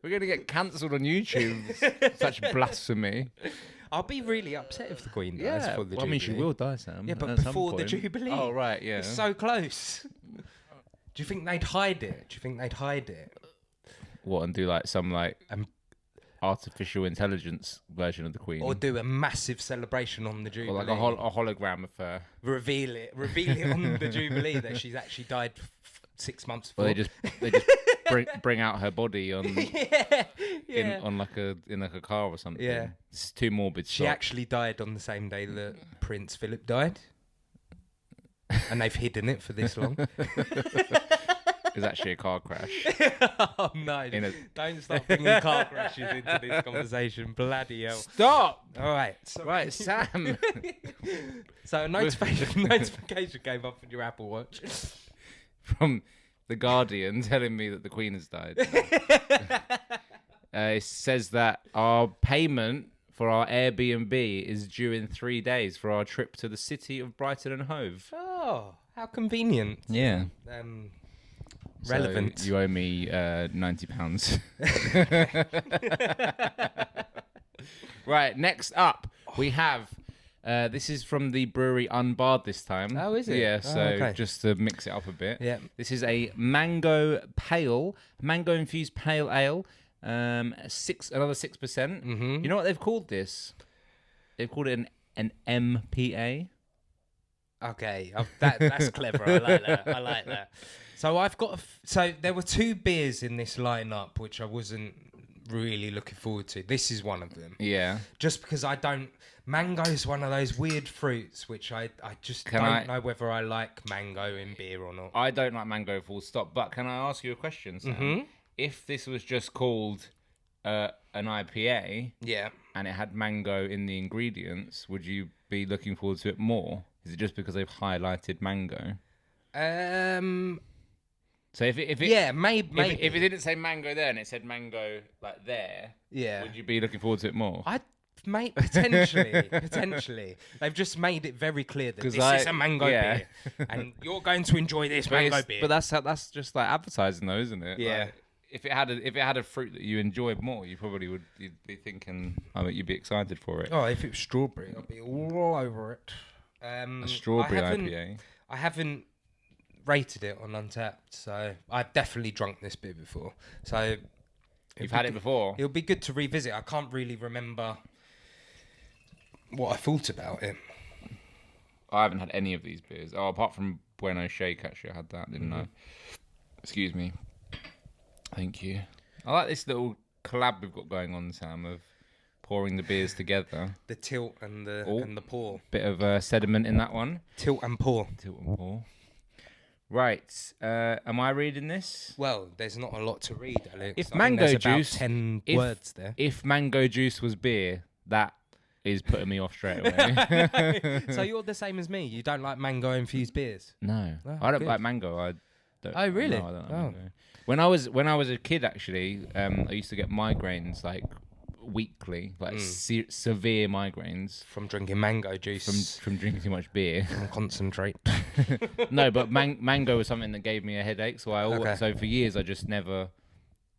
We're going to get cancelled on YouTube. Such blasphemy. I'll be really upset if the Queen dies before the Jubilee. I mean, she will die, Sam. Yeah, but before the Jubilee. Oh, right, yeah. It's so close. Do you think they'd hide it? What, and do some artificial intelligence version of the Queen? Or do a massive celebration on the Jubilee? Or like a hologram of her. Reveal it on the Jubilee that she's actually died 6 months before. Or they just bring out her body on in a car or something. Yeah. It's too morbid. She actually died on the same day that Prince Philip died. And they've hidden it for this long. It's actually a car crash. Oh no! Don't start bringing car crashes into this conversation. Bloody hell! Stop! All right, right, Sam. So a notification came up on your Apple Watch from The Guardian telling me that the Queen has died. It says that our payment for our Airbnb is due in 3 days for our trip to the city of Brighton and Hove. Oh, how convenient! Yeah. Relevant. So you owe me £90. Right, next up we have This is from the brewery UnBarred this time. Oh, is it? Yeah, Oh, so okay. just to mix it up a bit. Yeah. This is a mango infused pale ale. Another 6%. Mm-hmm. You know what they've called this? They've called it an MPA. Okay, that's clever. I like that. So I've got. So there were 2 beers in this lineup which I wasn't really looking forward to. This is one of them. Yeah. Just because I don't. Mango is one of those weird fruits which I just don't know whether I like mango in beer or not. I don't like mango full stop. But can I ask you a question, Sam? Mm-hmm. If this was just called an IPA, Yeah. and it had mango in the ingredients, would you be looking forward to it more? Is it just because they've highlighted mango? So if it Yeah, maybe. if it didn't say mango there and it said mango like there, Yeah. would you be looking forward to it more? Potentially. They've just made it very clear that this is a mango beer, and you're going to enjoy this mango beer. But that's just like advertising, though, isn't it? Yeah. Like, if it had a fruit that you enjoyed more, you probably you'd be thinking, you'd be excited for it. Oh, if it was strawberry, I'd be all over it. A strawberry IPA. I haven't rated it on Untapped, so I've definitely drunk this beer before. So You've had it before? It'll be good to revisit. I can't really remember what I thought about it. I haven't had any of these beers. Oh, apart from Bueno Shake, actually, I had that, didn't I? Excuse me. Thank you. I like this little collab we've got going on, Sam, of pouring the beers together. The tilt and the pour. Bit of sediment in that one. Tilt and pour. Tilt and pour. Right. Am I reading this? Well, there's not a lot to read, Alex. If I mango think there's juice, about 10 words there. If mango juice was beer, that is putting me off straight away. So you're the same as me. You don't like mango infused beers? No, Oh, I don't good. like mango. I don't. Oh, really? No, I don't like Oh. mango. When I was a kid, actually, I used to get migraines like weekly, like severe migraines From drinking mango juice. from drinking too much beer. From concentrate. No, but mango was something that gave me a headache. So Okay. so for years I just never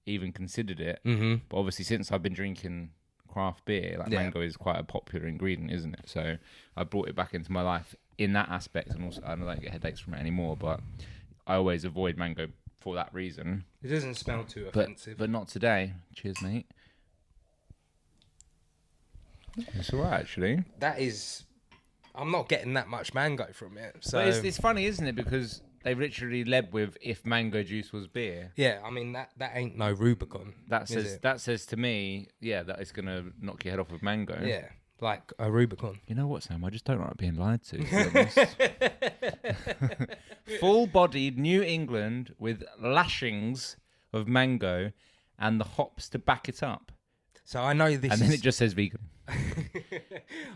even considered it. Mm-hmm. But obviously, since I've been drinking craft beer, like mango is quite a popular ingredient, isn't it? So I brought it back into my life in that aspect, and also I don't get headaches from it anymore. But I always avoid mango for that reason. It doesn't smell too offensive. But not today. Cheers, mate. It's all right, actually. That is... I'm not getting that much mango from it. So But it's funny, isn't it? Because they've literally led with if mango juice was beer. yeah, I mean, that ain't no Rubicon. That is it? says to me, that it's gonna knock your head off with mango. Yeah, like a Rubicon. You know what, Sam? I just don't like being lied to. Be honest. Full-bodied New England with lashings of mango and the hops to back it up. So I know this And then it just says vegan.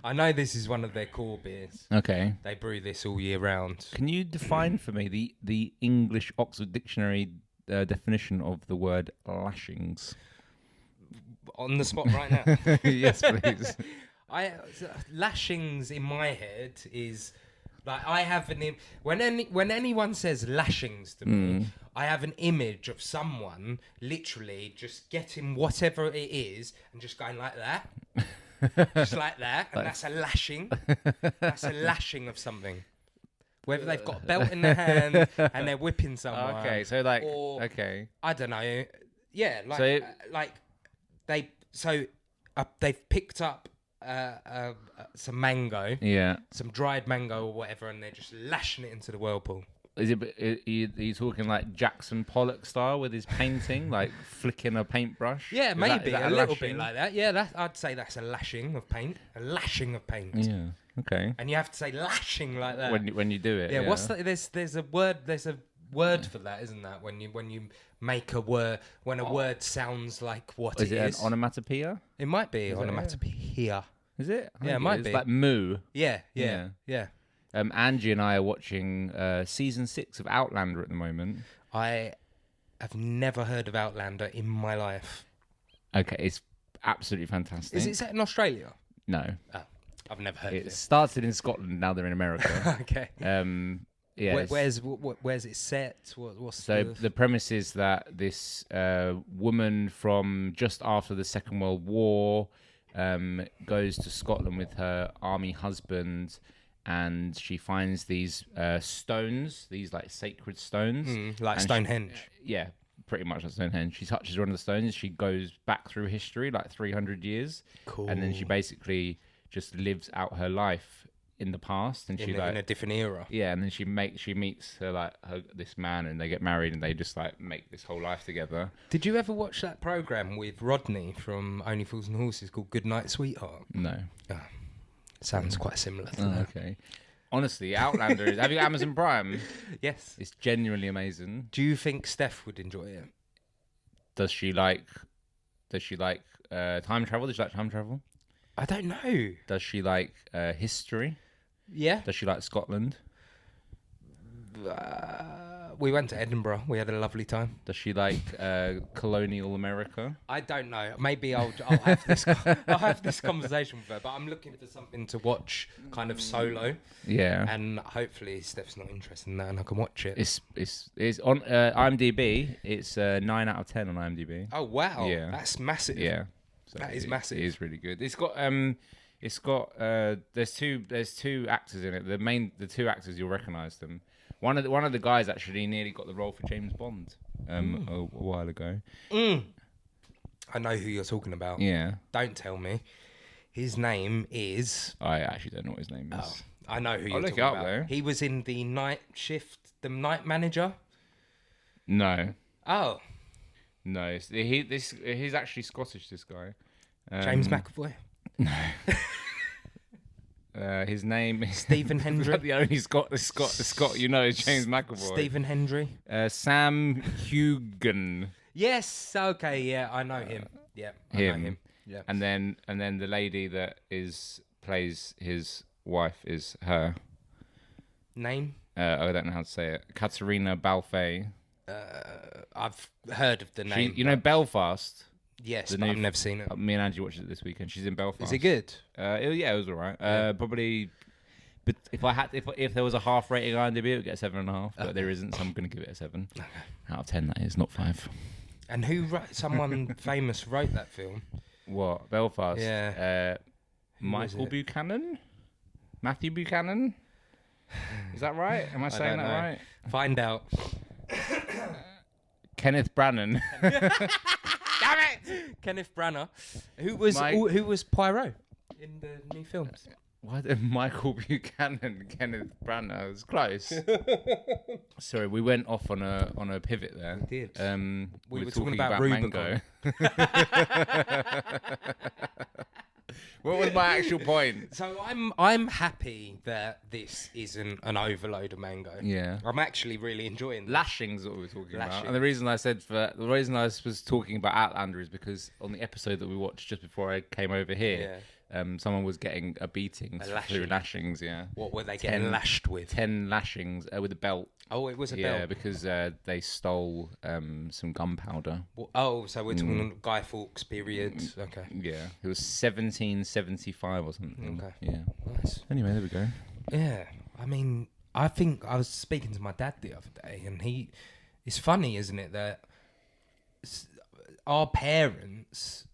I know this is one of their core beers. Okay. They brew this all year round. Can you define for me the English Oxford Dictionary definition of the word lashings? On the spot right now. Yes, please. Lashings in my head is like I have when anyone says lashings to me, I have an image of someone literally just getting whatever it is and just going like that. Just like that, and that's a lashing. That's a lashing of something. Whether they've got a belt in their hand and they're whipping someone. Okay, so like, or, okay. I don't know. Yeah, like, So they've picked up some mango, some dried mango or whatever, and they're just lashing it into the whirlpool. Are you talking like Jackson Pollock style with his painting, like flicking a paintbrush? Yeah, Is maybe that a little lashing? bit like that. Yeah, I'd say that's a lashing of paint. A lashing of paint. Yeah. Okay. And you have to say lashing like that. When you do it. Yeah. What's that? There's a word for that, isn't that? When you make a word when a word sounds like what Is it it is. an onomatopoeia? It might be Is it, onomatopoeia. Is it? I Yeah, it think might is. be. Like moo. Yeah. Angie and I are watching season 6 of Outlander at the moment. I have never heard of Outlander in my life. Okay, it's absolutely fantastic. Is it set in Australia? No. Oh, I've never heard of It it. started in Scotland, now they're in America. Okay. Yeah. Where's it set? What's So the premise is that this woman from just after the Second World War goes to Scotland with her army husband, and she finds these stones, these like sacred stones, like and Stonehenge. Yeah, pretty much like Stonehenge. She touches one of the stones. She goes back through history, like 300 years, Cool. and then she basically just lives out her life in the past, and in a different era. Yeah, and then she meets this man, and they get married, and they just like make this whole life together. Did you ever watch that program with Rodney from Only Fools and Horses called Good Night Sweetheart? No. Sounds quite similar to that. Okay. Honestly, Outlander is. Have you got Amazon Prime? Yes. It's genuinely amazing. Do you think Steph would enjoy it? Does she like time travel? Does she like time travel? I don't know. Does she like history? Yeah. Does she like Scotland? We went to Edinburgh. We had a lovely time. Does she like colonial America? I don't know. Maybe I'll have this I'll have this conversation with her. But I'm looking for something to watch, kind of solo. Yeah. And hopefully Steph's not interested in that, and I can watch it. It's on IMDb. It's 9 out of 10 on IMDb. Oh wow! Yeah. That's massive. Yeah. So that is massive. It is really good. It's got there's two actors in it. The two actors, you'll recognise them. One of the guys actually nearly got the role for James Bond a while ago. I know who you're talking about. Yeah. Don't tell me. His name is. I actually don't know what his name is. Oh, I know who you're I'll look talking it up, about. though. He was in the Night Shift, the Night Manager. No. Oh. No. He's actually Scottish. This guy. James McAvoy. No. His name is Stephen Hendry. The only Scot you know is James McAvoy. Stephen Hendry. Sam Hugan. Yes. Okay. Yeah, I know him. Yeah, I know him. Yeah. And then the lady that plays his wife is her Name. I don't know how to say it. Katarina Balfe. I've heard of the name. You know Belfast. Yes, but I've never seen it. Me and Angie watched it this weekend. She's in Belfast. Is it good? It was alright. Probably, but if there was a half rating on IMDb, it would get 7.5. But there isn't, so I'm going to give it a 7 out of 10. That is not 5. And who wrote? Someone famous wrote that film. What? Belfast. Yeah. Michael Buchanan. Matthew Buchanan. Is that right? Am I saying that right? Find out. Kenneth Branagh. Damn it! Kenneth Branagh, who was Poirot in the new films. Why did Michael Buchanan, Kenneth Branagh? It was close. Sorry, we went off on a pivot there. We did. We were talking talking about mango. What was my actual point? So I'm happy that this isn't an overload of mango. Yeah. I'm actually really enjoying this. Lashings, what we were talking about. And the reason I was talking about Outlander is because on the episode that we watched just before I came over here, someone was getting a beating through lashings. Yeah. What were they getting lashed with? 10 lashings with a belt. Oh, it was a belt. Yeah, because they stole some gunpowder. Oh, so we're talking Guy Fawkes period. Okay. Yeah, it was 1775 or something. Okay. Yeah. Nice. Anyway, there we go. Yeah, I mean, I think I was speaking to my dad the other day, and it's funny, isn't it, that our parents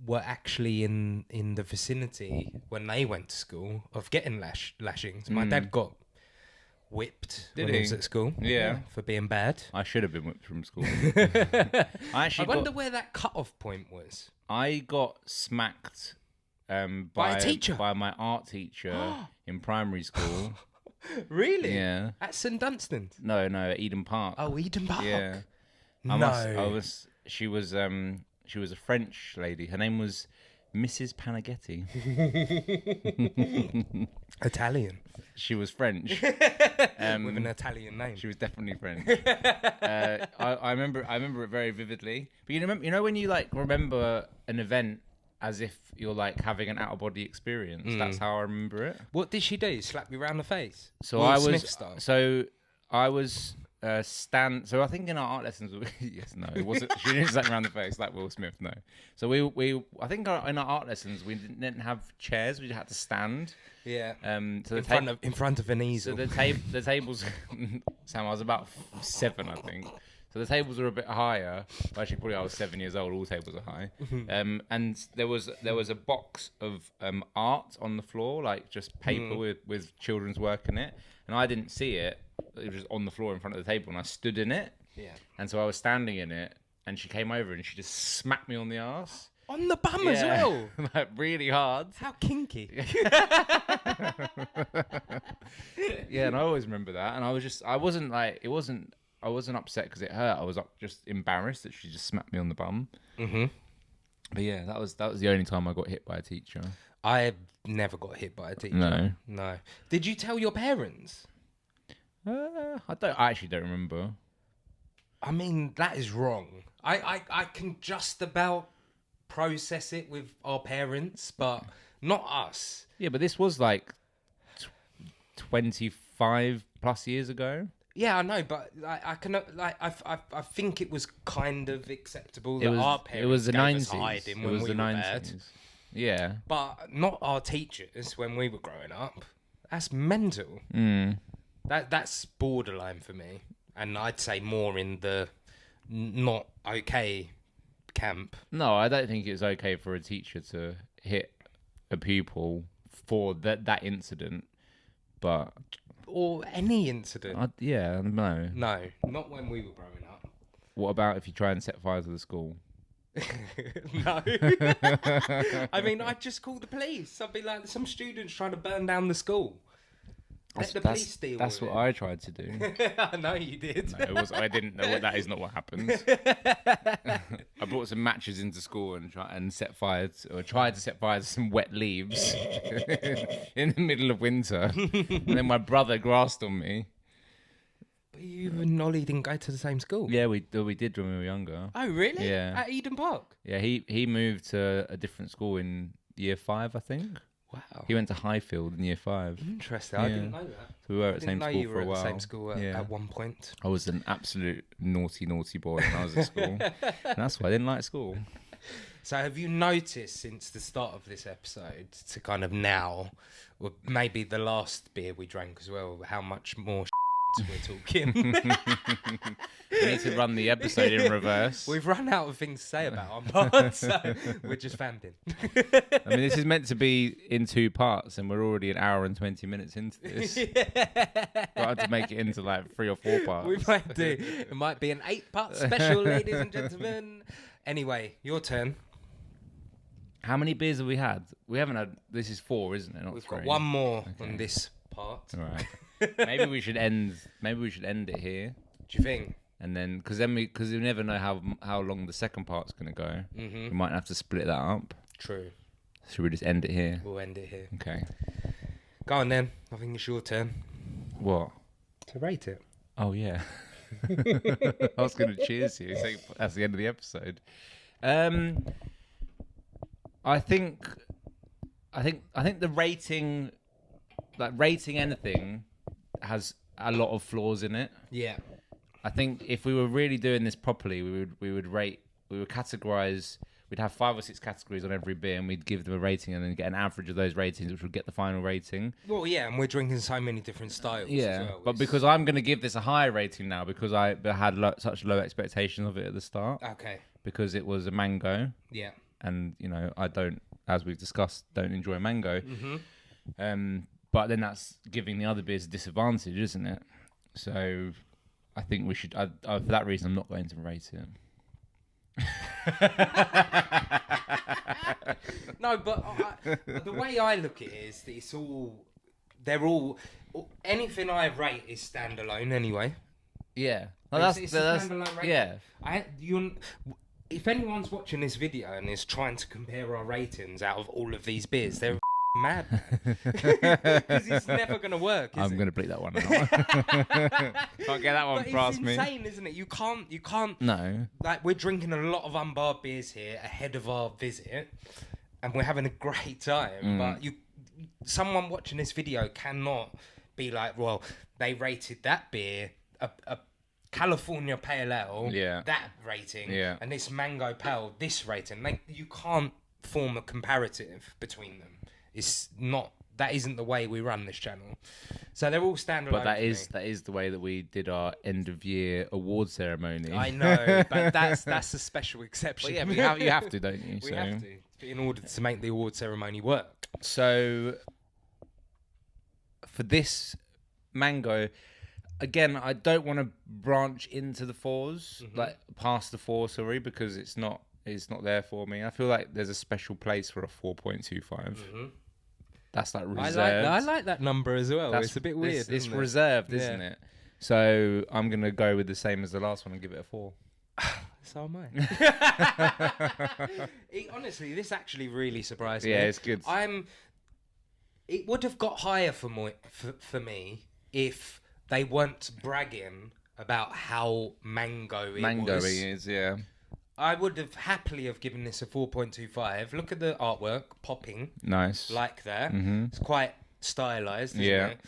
were actually in the vicinity when they went to school of getting lashings. My dad got whipped when he was at school. Yeah. For being bad. I should have been whipped from school. I wonder where that cut-off point was. I got smacked by a teacher? by my art teacher in primary school. Really? Yeah. At St Dunstan's? No, at Eden Park. Oh, Eden Park. Yeah. She was a French lady. Her name was Mrs. Panaghetti. Italian. She was French. With an Italian name. She was definitely French. I remember it very vividly. But you know when you like remember an event as if you're like having an out of body experience. That's how I remember it. What did she do? Slap you around the face? So Will I Smith was style? so I was so I think in our art lessons it wasn't. She didn't slap me around the face like Will Smith. No. So I think in our art lessons we didn't have chairs. We just had to stand. Yeah. So in front of an easel. So the tables. Sam, I was about 7, I think. So the tables were a bit higher. Well, actually, probably I was 7 years old. All tables are high. And there was a box of art on the floor, like just paper with children's work in it. And I didn't see it. It was just on the floor in front of the table, and I stood in it. Yeah. And so I was standing in it, and she came over and she just smacked me on the arse. On the bum as well? Like really hard. How kinky. Yeah, and I always remember that. And I wasn't upset because it hurt. I was just embarrassed that she just smacked me on the bum. Mm-hmm. But yeah, that was the only time I got hit by a teacher. I never got hit by a teacher. No. Did you tell your parents? I actually don't remember. I mean, that is wrong. I can just about process it with our parents, but not us. Yeah, but this was like 25 plus years ago. Yeah, I know, but I think it was kind of acceptable that our parents it was the gave 90s. us hiding when it was we the were 90s. bad. Yeah. But not our teachers when we were growing up. That's mental. That's borderline for me. And I'd say more in the not okay camp. No, I don't think it's okay for a teacher to hit a pupil for that incident. But... Or any incident. No. No, not when we were growing up. What about if you try and set fire to the school? No. I mean, I'd just call the police. I'd be like, some students trying to burn down the school. Let the police deal with it. That's what I tried to do. I know you did. No, I didn't know. That is not what happened. I brought some matches into school and tried to set fire to some wet leaves in the middle of winter. And then my brother grassed on me. But you and Ollie didn't go to the same school? Yeah, we did when we were younger. Oh, really? Yeah. At Eden Park? Yeah, he moved to a different school in year 5, I think. Wow. He went to Highfield in year 5. Interesting. I didn't know that. So we were at the same school for a while. At the same school at one point. I was an absolute naughty boy when I was at school. And that's why I didn't like school. So have you noticed since the start of this episode to kind of now, or maybe the last beer we drank as well, how much more we're talking? We need to run the episode in reverse. We've run out of things to say about UnBarred, so we're just vamping. I mean, this is meant to be in 2 parts, and we're already an hour and 20 minutes into this. We'll have to make it into like 3 or 4 parts. We might do. It might be an 8-part special, ladies and gentlemen. Anyway, your turn. How many beers have we had? We haven't had. This is 4, isn't it? Not We've 3. got one more on this part. All right. Maybe we should end it here. Do you think? And then, because we never know how long the second part's going to go. Mm-hmm. We might have to split that up. True. Should we just end it here? We'll end it here. Okay. Go on then. I think it's your turn. What? To rate it. Oh yeah. I was going to cheers you. So that's the end of the episode. I think the rating, like rating anything, has a lot of flaws in it. Yeah. I think if we were really doing this properly, we would categorize. We'd have 5 or 6 categories on every beer, and we'd give them a rating, and then get an average of those ratings, which would get the final rating. Well, yeah, and we're drinking so many different styles. Yeah, as well. but because I'm going to give this a higher rating now, because I had such low expectations of it at the start. Okay. Because it was a mango. Yeah. And I don't, as we've discussed, don't enjoy mango. Mm-hmm. But then that's giving the other beers a disadvantage, isn't it? So I think we should. For that reason, I'm not going to rate it. No, but the way I look at it is that they're all anything I rate is standalone anyway. Yeah, well, it's a standalone rating. Yeah. If anyone's watching this video and is trying to compare our ratings out of all of these beers, they're mad. Because it's never going to work, I'm going to bleep that one out. Can't get that one past me. It's insane, isn't it? You can't... No. Like, we're drinking a lot of UnBarred beers here ahead of our visit, and we're having a great time, but someone watching this video cannot be like, well, they rated that beer a California Pale Ale, that rating, and this Mango Pale, this rating. You can't form a comparative between them. It's not that isn't the way we run this channel. So they're all standalone. But that is the way that we did our end of year award ceremony. I know, but that's a special exception. Well, yeah, but you have to, don't you? We have to in order to make the award ceremony work. So for this mango, again, I don't want to branch into the 4s, like past the 4, sorry, because it's not there for me. I feel like there's a special place for a 4.25. That's like reserved. I like that number as well. It's a bit weird. It's reserved, isn't it? So I'm going to go with the same as the last one and give it a 4. So am I. Honestly, this actually really surprised me. Yeah, it's good. It would have got higher for me if they weren't bragging about how mango-y is, yeah. I would have happily have given this a 4.25. Look at the artwork, popping. Nice. Like that. It's quite stylized, isn't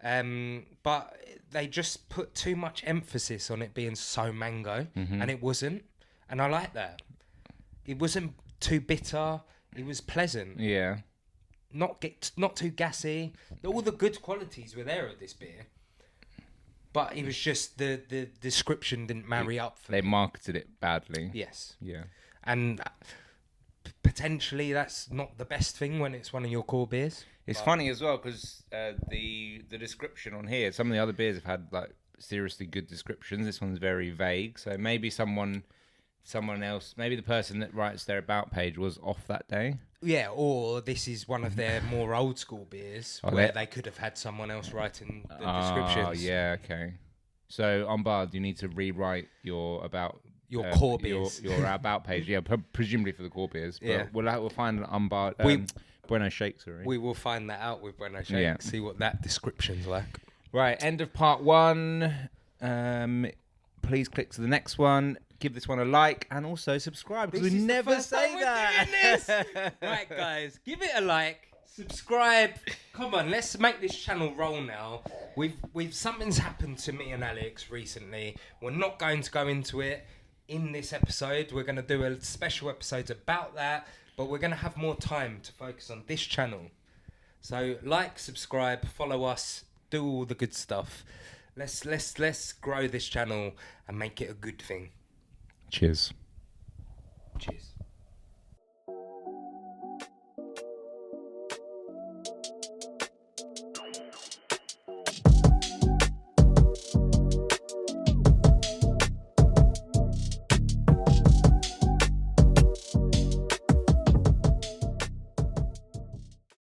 it? But they just put too much emphasis on it being so mango, and it wasn't. And I like that. It wasn't too bitter. It was pleasant. Yeah. Not too gassy. All the good qualities were there of this beer. But it was just the description didn't marry up for me. They me. marketed it badly. Yes. Yeah. And potentially that's not the best thing when it's one of your core beers. It's funny as well because the description on here, some of the other beers have had like seriously good descriptions. This one's very vague. So maybe someone else, maybe the person that writes their about page was off that day. Yeah, or this is one of their more old school beers where they could have had someone else writing the descriptions. Oh, yeah, okay. So, UnBarred, you need to rewrite your core beers. Your about page, yeah, presumably for the core beers. But yeah. We'll find an UnBarred, Bueno Shake, sorry. We will find that out with Bueno Shake, see what that description's like. Right, end of part 1. Please click to the next one. Give this one a like and also subscribe because we never say that. Right, guys, give it a like, subscribe. Come on, let's make this channel roll now. Something's happened to me and Alex recently. We're not going to go into it in this episode. We're going to do a special episode about that, but we're going to have more time to focus on this channel. So like, subscribe, follow us, do all the good stuff. Let's grow this channel and make it a good thing. Cheers. Cheers.